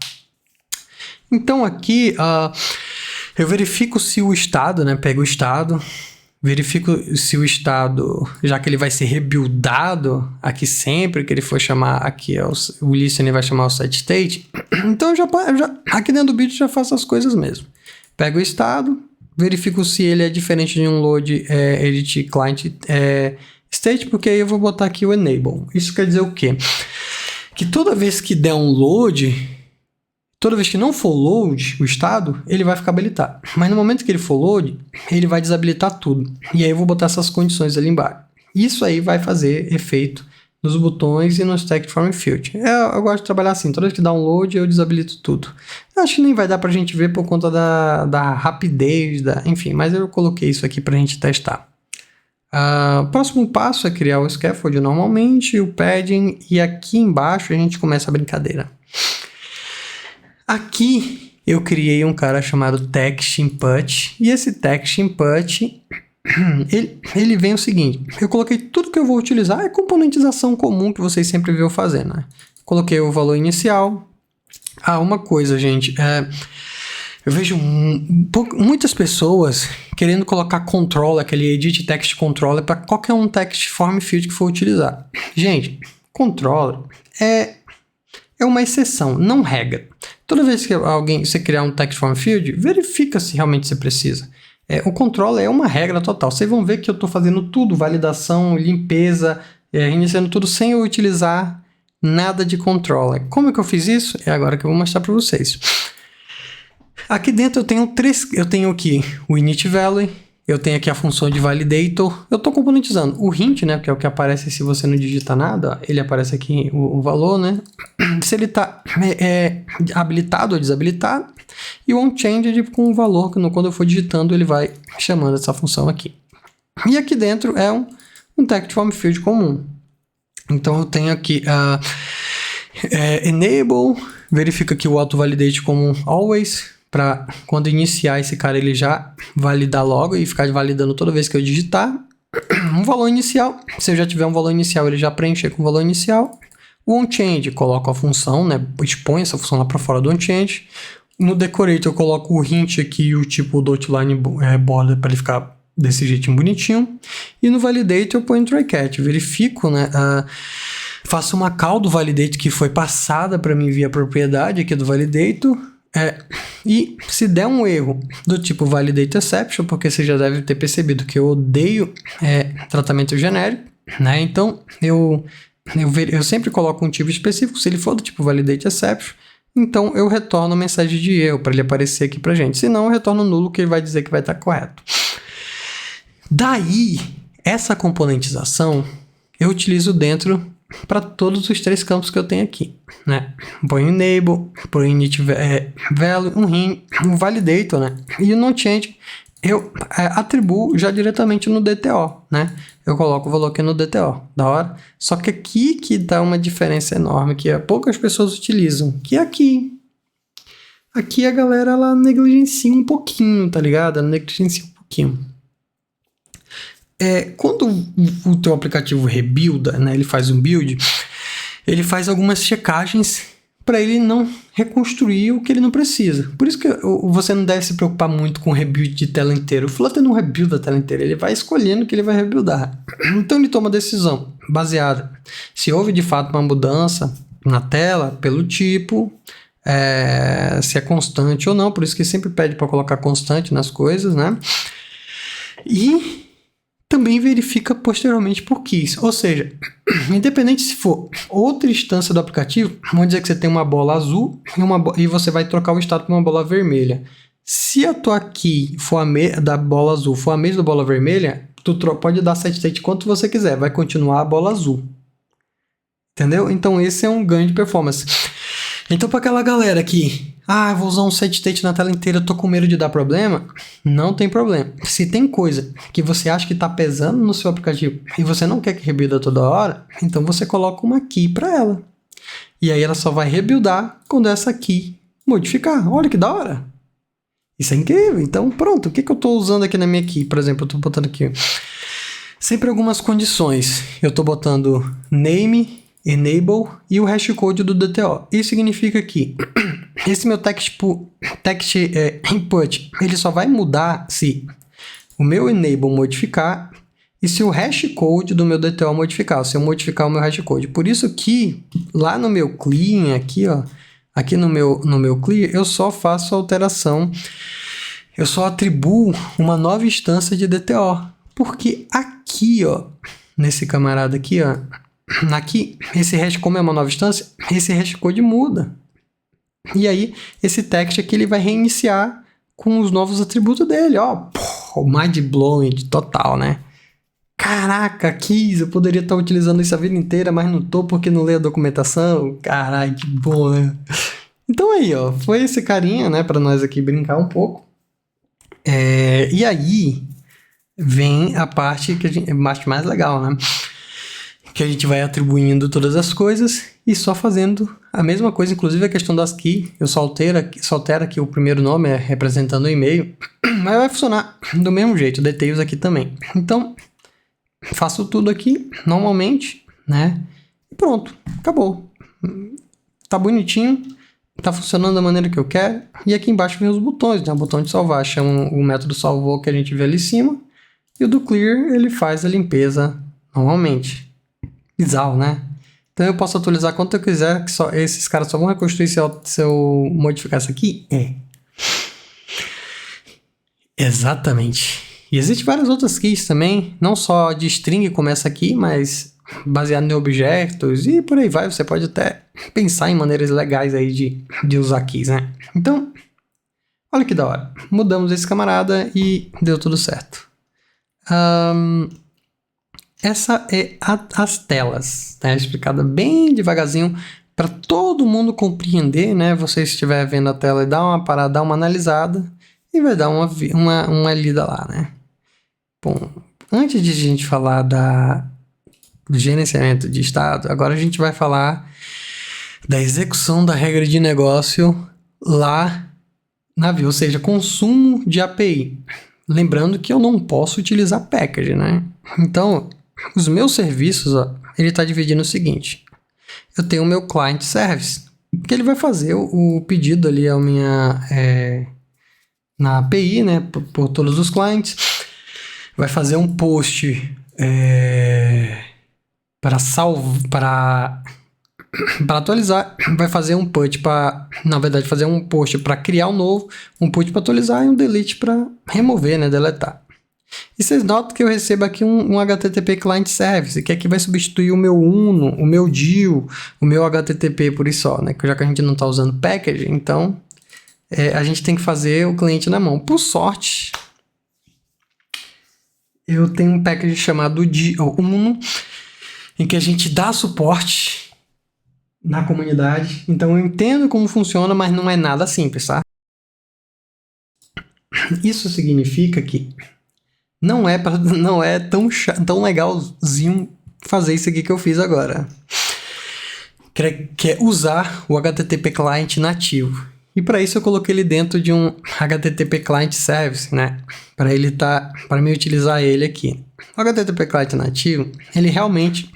Então aqui eu verifico se o estado, né? Pego o estado, verifico se o estado, já que ele vai ser rebuildado aqui sempre que ele for chamar aqui, o listener vai chamar o setState. Então eu já aqui dentro do build já faço as coisas mesmo. Pego o estado, verifico se ele é diferente de um load edit client state, porque aí eu vou botar aqui o enable. Isso quer dizer o quê? Que toda vez que der um load, toda vez que não for load o estado, ele vai ficar habilitado. Mas no momento que ele for load, ele vai desabilitar tudo. E aí eu vou botar essas condições ali embaixo. Isso aí vai fazer efeito nos botões e no stack form field. Eu gosto de trabalhar assim. Toda vez que dá um load, eu desabilito tudo. Eu acho que nem vai dar pra gente ver por conta da rapidez, enfim. Mas eu coloquei isso aqui pra gente testar. O próximo passo é criar o scaffold normalmente, o padding. E aqui embaixo a gente começa a brincadeira. Aqui eu criei um cara chamado text input, e esse text input, ele vem o seguinte, eu coloquei tudo que eu vou utilizar, é componentização comum que vocês sempre viram fazendo, né? Coloquei o valor inicial. Uma coisa, gente, eu vejo muitas pessoas querendo colocar controller, aquele edit text controller, para qualquer um text form field que for utilizar. Gente, controller é uma exceção, não regra. Toda vez que você criar um text form field, verifica se realmente você precisa. O controller é uma regra total. Vocês vão ver que eu estou fazendo tudo, validação, limpeza, iniciando tudo sem eu utilizar nada de controller. Como é que eu fiz isso? É agora que eu vou mostrar para vocês. Aqui dentro eu tenho aqui o init value, eu tenho aqui a função de validator, eu estou componentizando o hint, né, que é o que aparece se você não digita nada, ele aparece aqui o valor, né, se ele está habilitado ou desabilitado, e o onChanged com o valor, que quando eu for digitando ele vai chamando essa função aqui. E aqui dentro é um text form field comum. Então eu tenho aqui enable, verifica aqui o auto-validate como always, para quando iniciar esse cara ele já validar logo e ficar validando toda vez que eu digitar. Um valor inicial, se eu já tiver um valor inicial, ele já preenche com o valor inicial. O onChange, coloco a função, né, expõe essa função lá para fora do onChange. No decorate eu coloco o hint aqui e o tipo do outline border para ele ficar desse jeitinho bonitinho. E no validate eu ponho try-catch, verifico, né, faço uma call do validate que foi passada para mim via propriedade aqui do validator. E se der um erro do tipo validate exception, porque você já deve ter percebido que eu odeio tratamento genérico, né? Então eu sempre coloco um tipo específico. Se ele for do tipo validate exception, então eu retorno a mensagem de erro para ele aparecer aqui pra gente. Se não, eu retorno nulo, que ele vai dizer que vai estar correto. Daí, essa componentização eu utilizo dentro para todos os três campos que eu tenho aqui, né? Põe enable, põe init value, um validator, né? E o nonChange eu atribuo já diretamente no DTO, né? Eu coloco o valor aqui no DTO, da hora. Só que aqui que dá uma diferença enorme, que poucas pessoas utilizam, que é aqui. Aqui a galera, ela negligencia um pouquinho, tá ligado? Ela negligencia um pouquinho. Quando o teu aplicativo rebuilda, né, ele faz um build, ele faz algumas checagens para ele não reconstruir o que ele não precisa. Por isso que você não deve se preocupar muito com o rebuild de tela inteira. O Flutter não rebuilda a tela inteira, ele vai escolhendo o que ele vai rebuildar. Então ele toma decisão baseada se houve de fato uma mudança na tela, pelo tipo, se é constante ou não. Por isso que sempre pede para colocar constante nas coisas, né? E também verifica posteriormente por keys. Ou seja, independente se for outra instância do aplicativo, vamos dizer que você tem uma bola azul e você vai trocar o estado por uma bola vermelha. Se a tua key for da bola azul for a mesma bola vermelha, tu pode dar setState quanto você quiser, vai continuar a bola azul. Entendeu? Então esse é um ganho de performance. Então, para aquela galera que, eu vou usar um set state na tela inteira, eu tô com medo de dar problema, não tem problema. Se tem coisa que você acha que tá pesando no seu aplicativo e você não quer que rebuilda toda hora, então você coloca uma key para ela. E aí ela só vai rebuildar quando essa key modificar. Olha que da hora! Isso é incrível. Então, pronto. O que eu tô usando aqui na minha key? Por exemplo, eu tô botando aqui sempre algumas condições. Eu tô botando name, enable e o hashcode do DTO. Isso significa que esse meu text input, ele só vai mudar se o meu enable modificar e se o hashcode do meu DTO modificar, se eu modificar o meu hashcode. Por isso que lá no meu clean, aqui, ó, aqui no meu clear, eu só faço alteração, eu só atribuo uma nova instância de DTO. Porque aqui, ó, nesse camarada aqui, ó, aqui, esse hash, como é uma nova instância, esse hashcode muda. E aí, esse text aqui, ele vai reiniciar com os novos atributos dele, ó. Mind-blowing total, né? Caraca, Keys, eu poderia estar utilizando isso a vida inteira, mas não tô porque não leio a documentação. Caralho, que bom, né? Então aí, ó, foi esse carinha, né, para nós aqui brincar um pouco. E aí vem a parte mais legal, né? Que a gente vai atribuindo todas as coisas e só fazendo a mesma coisa, inclusive a questão das keys. Eu só altero aqui o primeiro nome, representando o e-mail, mas vai funcionar do mesmo jeito, details aqui também. Então, faço tudo aqui, normalmente, né? E pronto, acabou. Tá bonitinho, tá funcionando da maneira que eu quero. E aqui embaixo vem os botões, né? O botão de salvar, chama o método salvou que a gente vê ali em cima. E o do clear, ele faz a limpeza normalmente. Bizarro, né? Então eu posso atualizar quanto eu quiser, que só, esses caras só vão reconstruir se eu modificar isso aqui? Exatamente. E existem várias outras keys também, não só de string como essa aqui, mas baseado em objetos e por aí vai. Você pode até pensar em maneiras legais aí de usar keys, né? Então, olha que da hora. Mudamos esse camarada e deu tudo certo. Essa é as telas, tá? Explicada bem devagarzinho para todo mundo compreender, né? Você estiver vendo a tela e dá uma parada, dá uma analisada e vai dar uma lida lá, né? Bom, antes de a gente falar do gerenciamento de estado, agora a gente vai falar da execução da regra de negócio lá na view, ou seja, consumo de API. Lembrando que eu não posso utilizar package, né? Então, os meus serviços, ó, ele está dividindo o seguinte. Eu tenho o meu client service, que ele vai fazer o pedido ali na API, né? Por todos os clients. Vai fazer um post para atualizar, vai fazer um put para, na verdade, fazer um post para criar um novo, um put para atualizar e um delete para remover, né, deletar. E vocês notam que eu recebo aqui um HTTP Client Service, que aqui vai substituir o meu Uno, o meu DIL, o meu HTTP por isso só, né, já que a gente não está usando package, então a gente tem que fazer o cliente na mão. Por sorte, eu tenho um package chamado Uno, em que a gente dá suporte na comunidade, então eu entendo como funciona, mas não é nada simples, tá? Isso significa que não é tão legalzinho fazer isso aqui que eu fiz agora, que é usar o HTTP Client nativo. E para isso eu coloquei ele dentro de um HTTP Client Service, né? Para me utilizar ele aqui. O HTTP Client nativo, ele realmente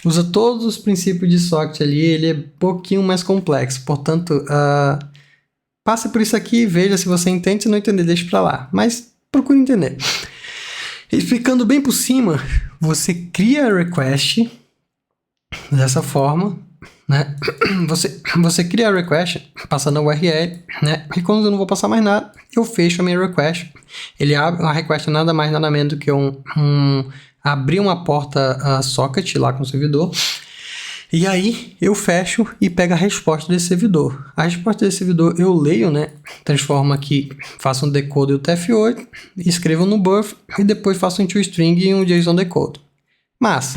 usa todos os princípios de socket ali, ele é um pouquinho mais complexo. Portanto, passe por isso aqui e veja se você entende. Se não entender, deixa para lá. Mas procure entender. E ficando bem por cima, você cria a request dessa forma, né? Você cria a request passando a URL, né? E quando eu não vou passar mais nada, eu fecho a minha request. Ele abre uma request nada mais nada menos do que abrir uma porta socket lá com o servidor. E aí eu fecho e pego a resposta desse servidor. A resposta desse servidor eu leio, né? Transformo aqui, faço um decode UTF-8, escrevo no buff e depois faço um toString e um JSON decode. Mas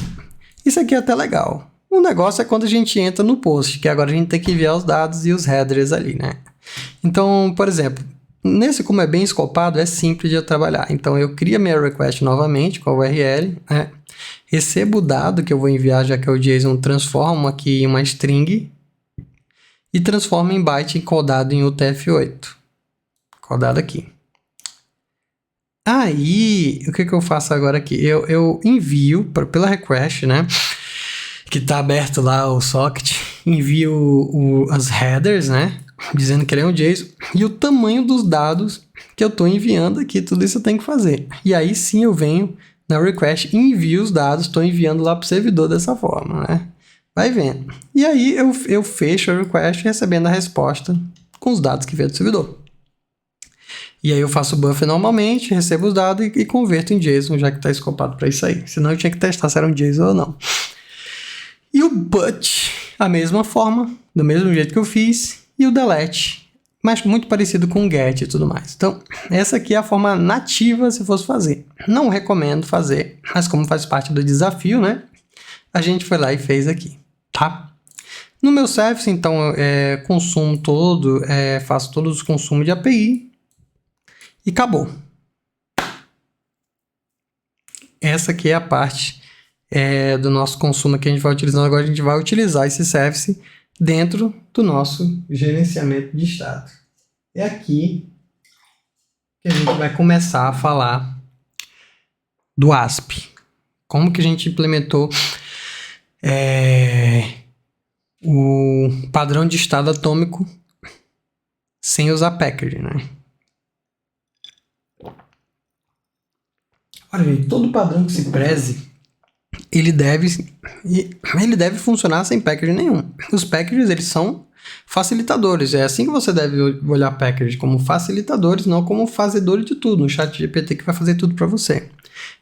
isso aqui é até legal. O negócio é quando a gente entra no post, que agora a gente tem que enviar os dados e os headers ali, né? Então, por exemplo, nesse como é bem escopado, é simples de eu trabalhar. Então, eu crio minha request novamente com a URL, né? Recebo o dado que eu vou enviar, já que é o JSON, transformo aqui em uma string e transformo em byte encodado em UTF-8. Codado aqui. Aí, o que eu faço agora aqui? Eu envio pela request, né? Que está aberto lá o socket, envio as headers, né? Dizendo que ele é um JSON e o tamanho dos dados que eu estou enviando aqui, tudo isso eu tenho que fazer. E aí sim eu venho na request e envio os dados, estou enviando lá para o servidor dessa forma, né? Vai vendo. E aí eu fecho a request recebendo a resposta com os dados que veio do servidor. E aí eu faço o buffer normalmente, recebo os dados e converto em JSON, já que está escopado para isso aí. Senão eu tinha que testar se era um JSON ou não. E o but, a mesma forma, do mesmo jeito que eu fiz, e o delete, mas muito parecido com o get e tudo mais. Então, essa aqui é a forma nativa se fosse fazer. Não recomendo fazer, mas como faz parte do desafio, né? A gente foi lá e fez aqui, tá? No meu service, então, consumo todo, faço todos os consumos de API e acabou. Essa aqui é a parte do nosso consumo que a gente vai utilizando. Agora a gente vai utilizar esse service dentro do nosso gerenciamento de estado. É aqui que a gente vai começar a falar do ASP. Como que a gente implementou o padrão de estado atômico sem usar packaging, né? Olha, gente, todo padrão que se preze, ele deve funcionar sem packaging nenhum. Os packages, eles são facilitadores. É assim que você deve olhar package, como facilitadores, não como fazedores de tudo. No ChatGPT que vai fazer tudo para você.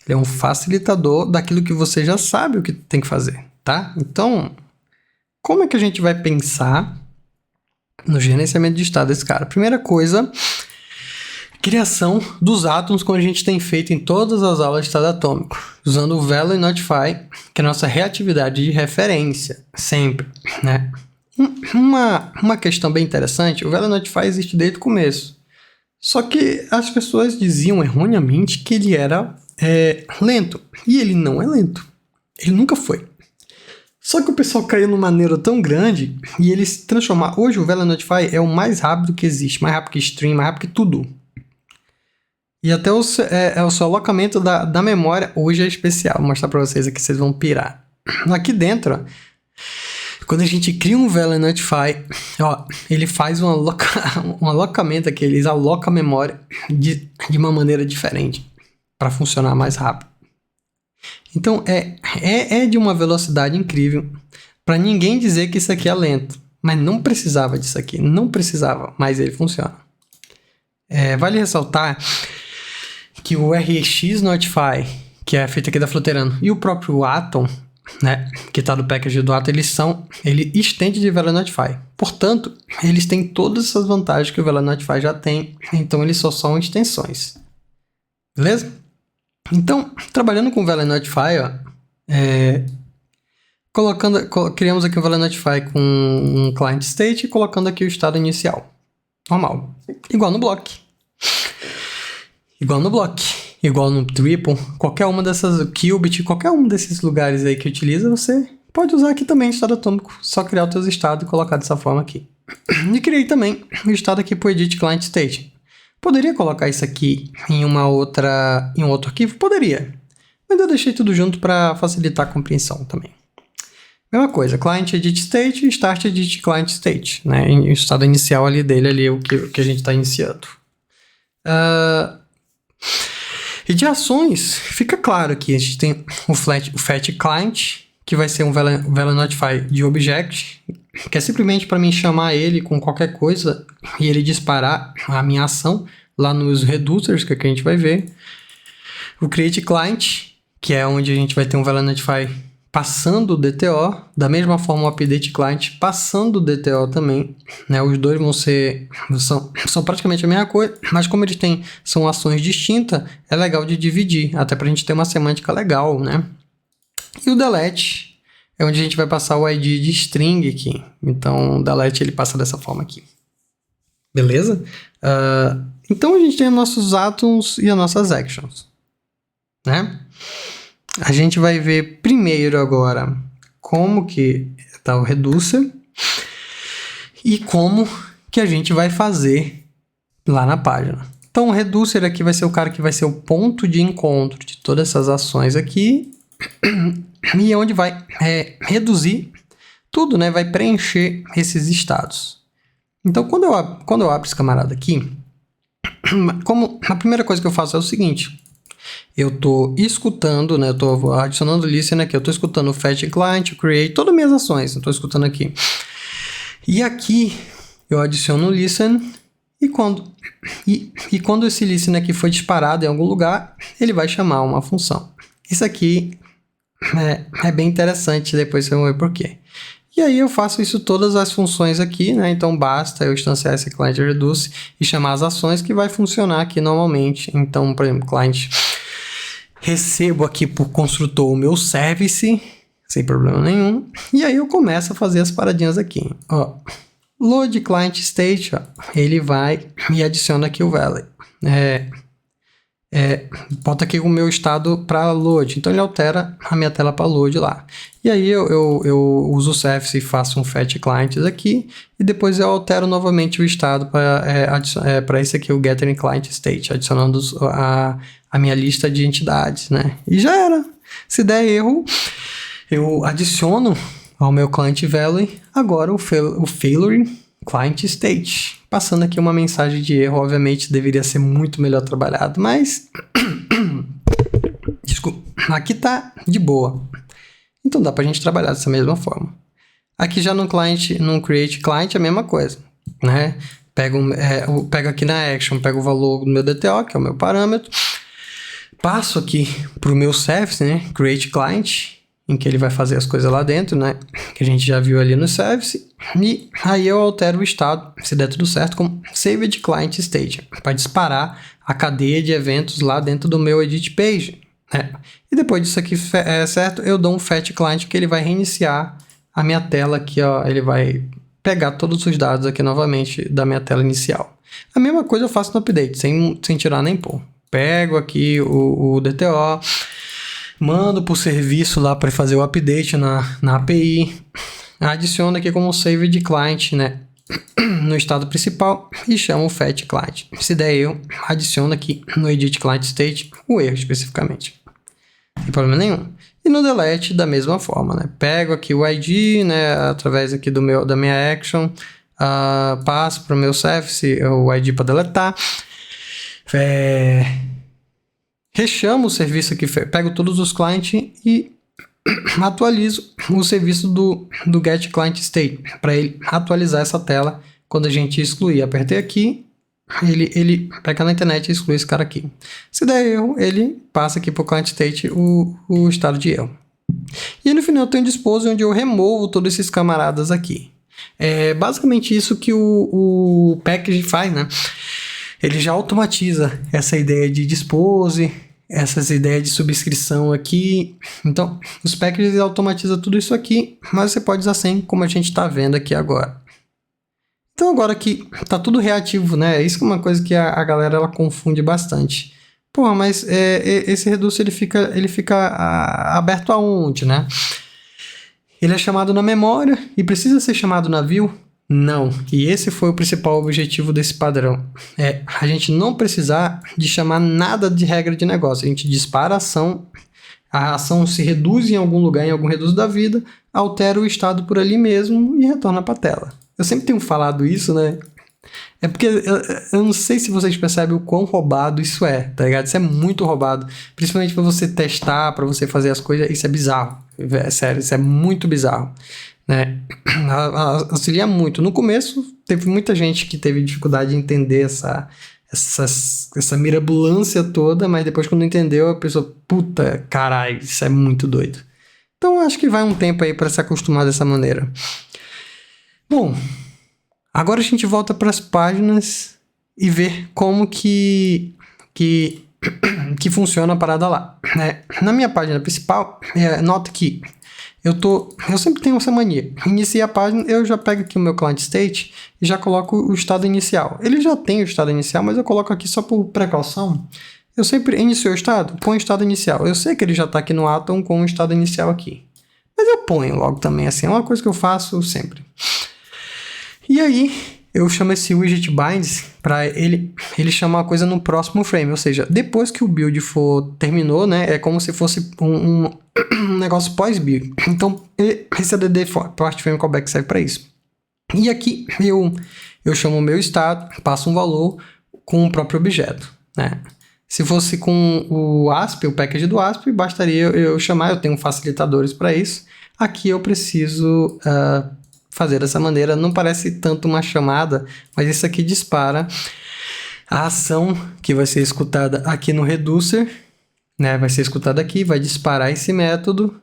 Ele é um facilitador daquilo que você já sabe o que tem que fazer, tá? Então, como é que a gente vai pensar no gerenciamento de estado desse cara? Primeira coisa, criação dos átomos, como a gente tem feito em todas as aulas de estado atômico, usando o Value Notify, que é a nossa reatividade de referência, sempre, né? Uma questão bem interessante, o Value Notify existe desde o começo, só que as pessoas diziam erroneamente que ele era lento, e ele não é lento, ele nunca foi. Só que o pessoal caiu numa maneira tão grande, e ele se transformar, hoje o Value Notify é o mais rápido que existe, mais rápido que stream, mais rápido que tudo. E até o seu alocamento da memória hoje é especial. Vou mostrar para vocês aqui, vocês vão pirar. Aqui dentro, ó, quando a gente cria um Value Notify, ó, ele faz um alocamento aqui, ele aloca a memória de uma maneira diferente para funcionar mais rápido. Então, é de uma velocidade incrível para ninguém dizer que isso aqui é lento. Mas não precisava disso aqui, não precisava, mas ele funciona. Vale ressaltar que o RX Notify, que é feito aqui da Fluterano, e o próprio Atom, né, que está no package do Atom, ele estende de Value Notify. Portanto, eles têm todas essas vantagens que o Value Notify já tem, então eles só são extensões. Beleza? Então, trabalhando com o Value Notify, ó, criamos aqui o Value Notify com um client state e colocando aqui o estado inicial. Normal. Igual no block. Igual no Triple, qualquer uma dessas, Qubit, qualquer um desses lugares aí que utiliza, você pode usar aqui também estado atômico, só criar os teus estados e colocar dessa forma aqui. E criei também o estado aqui para o Edit Client State. Poderia colocar isso aqui em um outro arquivo? Poderia, mas eu deixei tudo junto para facilitar a compreensão também. Mesma coisa, Client Edit State e Start Edit Client State, né? O estado inicial ali dele, ali, o que a gente está iniciando. E de ações, fica claro que a gente tem o Fetch Client, que vai ser um Value Notify de Object, que é simplesmente para mim chamar ele com qualquer coisa e ele disparar a minha ação lá nos reducers, que é que a gente vai ver. O Create Client, que é onde a gente vai ter um Value Notify passando o DTO, da mesma forma o Update Client passando o DTO também, né? Os dois são praticamente a mesma coisa, mas como eles são ações distintas, é legal de dividir, até para a gente ter uma semântica legal, né? E o Delete, é onde a gente vai passar o ID de string aqui. Então, o delete ele passa dessa forma aqui. Beleza? Então, a gente tem os nossos atoms e as nossas actions, né? A gente vai ver primeiro agora como que está o reducer e como que a gente vai fazer lá na página. Então, o reducer aqui vai ser o cara que vai ser o ponto de encontro de todas essas ações aqui e é onde vai reduzir tudo, né? Vai preencher esses estados. Então, quando eu abro esse camarada aqui, como a primeira coisa que eu faço é o seguinte: eu estou escutando, né? Eu estou adicionando listen aqui, eu estou escutando o fetch client, o create, todas as minhas ações, eu estou escutando aqui. E aqui eu adiciono o listen e quando esse listen aqui foi disparado em algum lugar, ele vai chamar uma função. Isso aqui é bem interessante, depois vocês vão ver por quê. E aí eu faço isso todas as funções aqui, né? Então basta eu instanciar esse client reduce e chamar as ações que vai funcionar aqui normalmente. Então, por exemplo, client recebo aqui por construtor o meu service, sem problema nenhum. E aí eu começo a fazer as paradinhas aqui. Ó, load client state, ó, ele vai e adiciona aqui o value. Bota aqui o meu estado para load. Então ele altera a minha tela para load lá. E aí eu uso o service e faço um fetch clients aqui. E depois eu altero novamente o estado para esse aqui, o getter client state, adicionando a minha lista de entidades, né? E já era. Se der erro, eu adiciono ao meu client value agora o failure client state. Passando aqui uma mensagem de erro, obviamente deveria ser muito melhor trabalhado, mas desculpa, aqui tá de boa. Então dá pra gente trabalhar dessa mesma forma. Aqui já no create client é a mesma coisa, né? Pego aqui na action, pego o valor do meu DTO, que é o meu parâmetro, passo aqui pro meu service, né? Create client, em que ele vai fazer as coisas lá dentro, né? Que a gente já viu ali no service. E aí eu altero o estado, se der tudo certo, com saved client state, para disparar a cadeia de eventos lá dentro do meu edit page, né? E depois disso aqui certo, eu dou um fetch client que ele vai reiniciar a minha tela aqui, ó. Ele vai pegar todos os dados aqui novamente da minha tela inicial. A mesma coisa eu faço no update, sem tirar nem pôr. Pego aqui o DTO, mando para o serviço lá para fazer o update na API, adiciono aqui como save de client, né, no estado principal e chamo o fetch client. Se der erro, adiciono aqui no edit client state o erro especificamente. Não tem problema nenhum. E no delete da mesma forma, né, pego aqui o ID, né, através aqui da minha action, passo para o meu service o ID para deletar. Rechamo o serviço aqui, pego todos os clients e atualizo o serviço do get client state para ele atualizar essa tela quando a gente excluir. Apertei aqui, ele pega na internet e exclui esse cara aqui. Se der erro, ele passa aqui para o client state o estado de erro. E no final eu tenho um dispose onde eu removo todos esses camaradas aqui. É basicamente isso que o package faz, né? Ele já automatiza essa ideia de dispose, essas ideias de subscrição aqui. Então, os packages automatizam tudo isso aqui, mas você pode usar sem, como a gente está vendo aqui agora. Então, agora que está tudo reativo, né? Isso que é uma coisa que a galera ela confunde bastante. Pô, mas esse reducer ele fica aberto aonde, né? Ele é chamado na memória e precisa ser chamado na view? Não, e esse foi o principal objetivo desse padrão. A gente não precisar de chamar nada de regra de negócio. A gente dispara a ação se reduz em algum lugar, em algum reduzo da vida, altera o estado por ali mesmo e retorna para a tela. Eu sempre tenho falado isso, né? É porque eu não sei se vocês percebem o quão roubado isso é, tá ligado? Isso é muito roubado. Principalmente para você testar, para você fazer as coisas, isso é bizarro. É sério, isso é muito bizarro. Né? Auxilia muito. No começo, teve muita gente que teve dificuldade de entender essa mirabolância toda, mas depois quando entendeu, a pessoa, puta, caralho, isso é muito doido. Então, acho que vai um tempo aí para se acostumar dessa maneira. Bom, agora a gente volta para as páginas e ver como que funciona a parada lá. Né? Na minha página principal, nota que Eu sempre tenho essa mania. Iniciei a página, eu já pego aqui o meu client state e já coloco o estado inicial. Ele já tem o estado inicial, mas eu coloco aqui só por precaução. Eu sempre inicio o estado, põe o estado inicial. Eu sei que ele já está aqui no Atom com o estado inicial aqui. Mas eu ponho logo também, assim, é uma coisa que eu faço sempre. E aí, eu chamo esse widget binds para ele chamar uma coisa no próximo frame, ou seja, depois que o build terminou, né, é como se fosse um negócio pós-build. Então, esse add part frame callback serve para isso. E aqui eu chamo o meu estado, passo um valor com o próprio objeto, né? Se fosse com o ASP, o package do ASP, bastaria eu chamar, eu tenho facilitadores para isso. Aqui eu preciso fazer dessa maneira, não parece tanto uma chamada, mas isso aqui dispara a ação que vai ser escutada aqui no reducer, né? Vai ser escutada aqui, vai disparar esse método,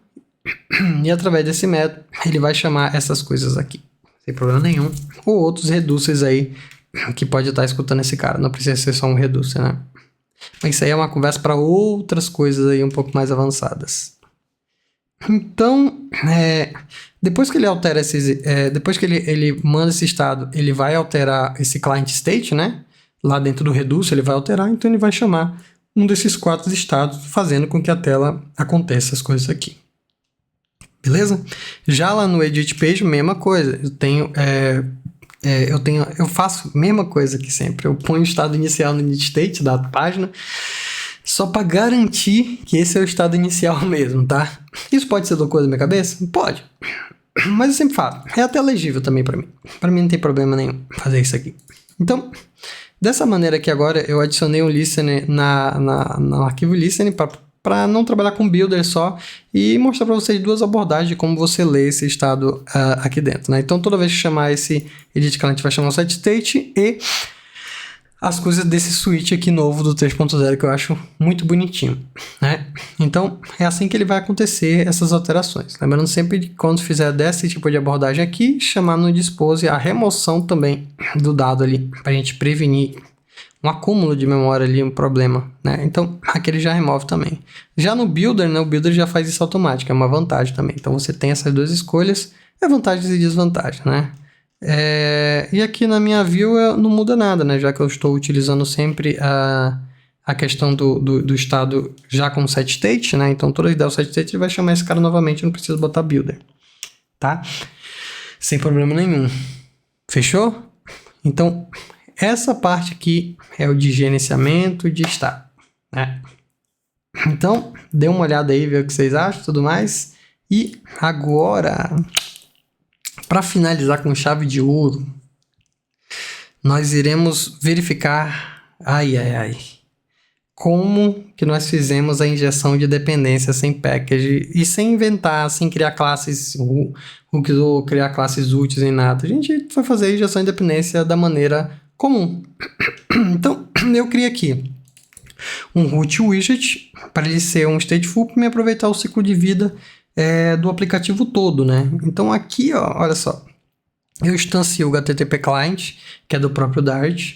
e através desse método ele vai chamar essas coisas aqui, sem problema nenhum, ou outros reducers aí que pode estar escutando esse cara, não precisa ser só um reducer, né? Mas isso aí é uma conversa para outras coisas aí um pouco mais avançadas. Então, depois que ele altera depois que ele manda esse estado, ele vai alterar esse client state, né? Lá dentro do reducer ele vai alterar, então ele vai chamar um desses 4 estados, fazendo com que a tela aconteça as coisas aqui. Beleza? Já lá no edit page, mesma coisa. Eu faço a mesma coisa que sempre. Eu ponho o estado inicial no init state da página, só para garantir que esse é o estado inicial mesmo, tá? Isso pode ser loucura da minha cabeça? Pode. Mas eu sempre falo. É até legível também para mim. Para mim não tem problema nenhum fazer isso aqui. Então, dessa maneira aqui agora, eu adicionei um listener no arquivo listener para não trabalhar com builder só e mostrar para vocês 2 abordagens de como você lê esse estado aqui dentro, né? Então, toda vez que chamar esse edit client, vai chamar o setState e as coisas desse switch aqui novo do 3.0 que eu acho muito bonitinho, né? Então, é assim que ele vai acontecer essas alterações. Lembrando sempre de quando fizer desse tipo de abordagem aqui, chamar no dispose a remoção também do dado ali, para a gente prevenir um acúmulo de memória ali, um problema, né? Então, aqui ele já remove também. Já no Builder, né? O Builder já faz isso automático, é uma vantagem também. Então, você tem essas 2 escolhas, vantagens e desvantagens, né? E aqui na minha view não muda nada, né? Já que eu estou utilizando sempre a questão do estado já com setState, né? Então, toda vez que der o setState, ele vai chamar esse cara novamente, eu não preciso botar Builder, tá? Sem problema nenhum. Fechou? Então, essa parte aqui é o de gerenciamento de estado, né? Então, dê uma olhada aí, vê o que vocês acham e tudo mais. E agora, para finalizar com chave de ouro, nós iremos verificar, como que nós fizemos a injeção de dependência sem package e sem inventar, sem criar classes hooks ou criar classes úteis em nada. A gente foi fazer a injeção de dependência da maneira comum. Então, eu criei aqui um root widget para ele ser um stateful para me aproveitar o ciclo de vida do aplicativo todo, né? Então aqui, ó, olha só, eu instancio o HTTP client, que é do próprio Dart,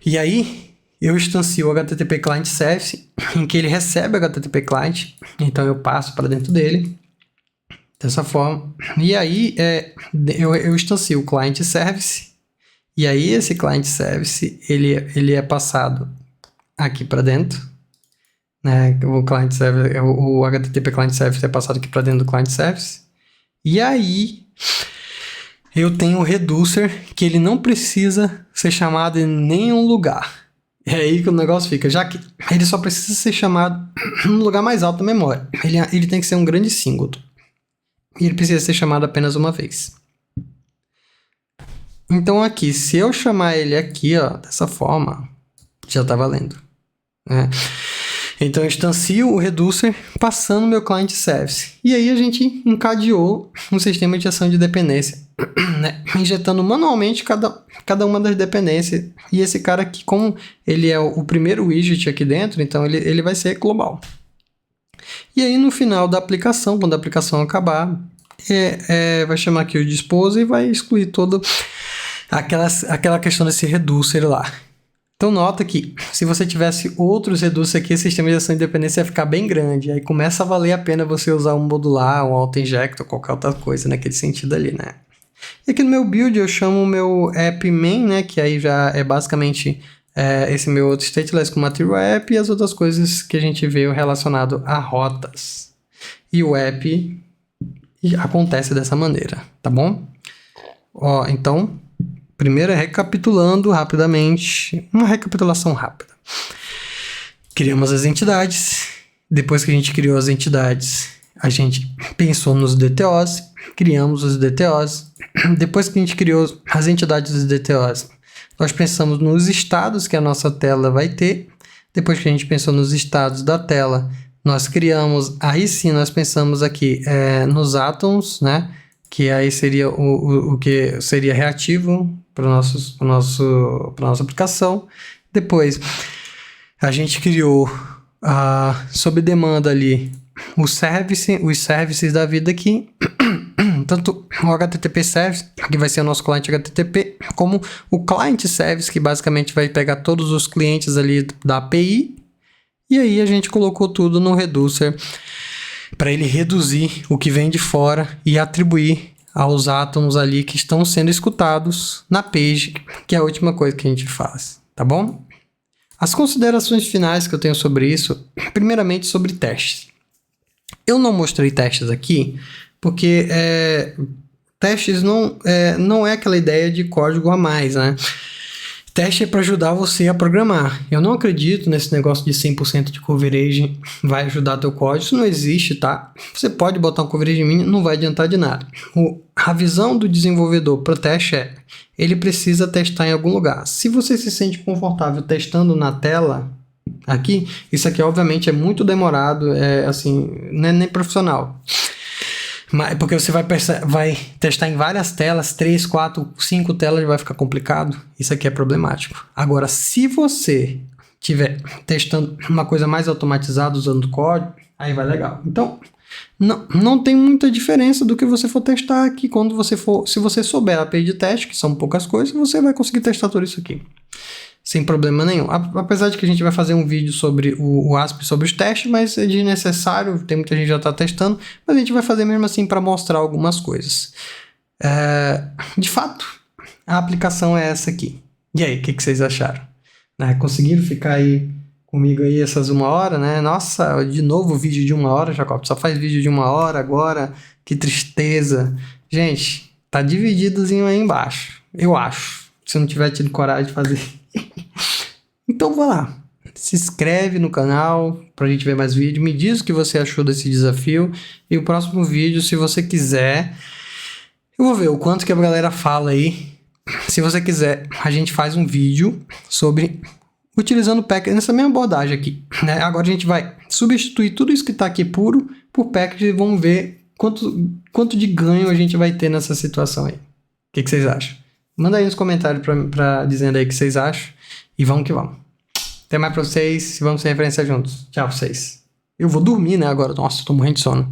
e aí eu instancio o HTTP client service, em que ele recebe o HTTP client, então eu passo para dentro dele dessa forma, e aí eu instancio o client service. E aí esse client service, ele é passado aqui para dentro, né? O HTTP client service é passado aqui para dentro do client service. E aí eu tenho o reducer que ele não precisa ser chamado em nenhum lugar. É aí que o negócio fica, já que ele só precisa ser chamado no lugar mais alto da memória. Ele tem que ser um grande singleton. E ele precisa ser chamado apenas uma vez. Então aqui, se eu chamar ele aqui, ó, dessa forma, já está valendo, né? Então eu instancio o reducer passando meu client service. E aí a gente encadeou um sistema de ação de dependência, né? Injetando manualmente cada uma das dependências. E esse cara aqui, como ele é o primeiro widget aqui dentro, então ele vai ser global. E aí no final da aplicação, quando a aplicação acabar, vai chamar aqui o dispose e vai excluir todo aquela questão desse reducer lá. Então nota que se você tivesse outros redutos aqui, o sistema de ação de dependência ia ficar bem grande. Aí começa a valer a pena você usar um modular, um auto-inject ou qualquer outra coisa naquele sentido ali, né? E aqui no meu build eu chamo o meu app main, né? Que aí já é basicamente esse meu outro stateless com material app e as outras coisas que a gente vê relacionado a rotas. E o app acontece dessa maneira, tá bom? Ó, então, primeiro recapitulando rapidamente, uma recapitulação rápida. Criamos as entidades, depois que a gente criou as entidades, a gente pensou nos DTOs, criamos os DTOs, depois que a gente criou as entidades dos DTOs, nós pensamos nos estados que a nossa tela vai ter, depois que a gente pensou nos estados da tela, nós criamos, aí sim nós pensamos aqui nos átomos, né? Que aí seria o que seria reativo para nossa aplicação. Depois, a gente criou, sob demanda ali, os services da vida aqui, tanto o HTTP Service, que vai ser o nosso cliente HTTP, como o Client Service, que basicamente vai pegar todos os clientes ali da API, e aí a gente colocou tudo no Reducer para ele reduzir o que vem de fora e atribuir aos átomos ali que estão sendo escutados na page, que é a última coisa que a gente faz, tá bom? As considerações finais que eu tenho sobre isso, primeiramente sobre testes. Eu não mostrei testes aqui, porque testes não é aquela ideia de código a mais, né? Teste é para ajudar você a programar. Eu não acredito nesse negócio de 100% de coverage vai ajudar teu código. Isso não existe, tá? Você pode botar um coverage mínimo, não vai adiantar de nada. A visão do desenvolvedor para teste ele precisa testar em algum lugar. Se você se sente confortável testando na tela, aqui, isso aqui obviamente é muito demorado, não é nem profissional. Porque você vai testar em várias telas, 3, 4, 5 telas, vai ficar complicado. Isso aqui é problemático. Agora, se você estiver testando uma coisa mais automatizada usando código, aí vai legal. Então, não tem muita diferença do que você for testar aqui. Se você souber a API de teste, que são poucas coisas, você vai conseguir testar tudo isso aqui. Sem problema nenhum. Apesar de que a gente vai fazer um vídeo sobre o ASP, sobre os testes, mas é desnecessário, tem muita gente já está testando, mas a gente vai fazer mesmo assim para mostrar algumas coisas. De fato, a aplicação é essa aqui. E aí, o que vocês acharam? Conseguiram ficar aí comigo aí essas 1 hora, né? Nossa, de novo vídeo de 1 hora, Jacob, só faz vídeo de 1 hora agora, que tristeza. Gente, tá divididozinho aí embaixo, eu acho, se eu não tiver tido coragem de fazer. Então vai lá, se inscreve no canal pra gente ver mais vídeo, me diz o que você achou desse desafio e o próximo vídeo, se você quiser, eu vou ver o quanto que a galera fala aí. Se você quiser, a gente faz um vídeo sobre utilizando package nessa mesma abordagem aqui, né? Agora a gente vai substituir tudo isso que está aqui puro por package e vamos ver quanto de ganho a gente vai ter nessa situação aí. O que vocês acham? Manda aí nos comentários dizendo aí o que vocês acham. E vamos que vamos. Até mais pra vocês. Vamos sem referência juntos. Tchau pra vocês. Eu vou dormir, né, agora. Nossa, tô morrendo de sono.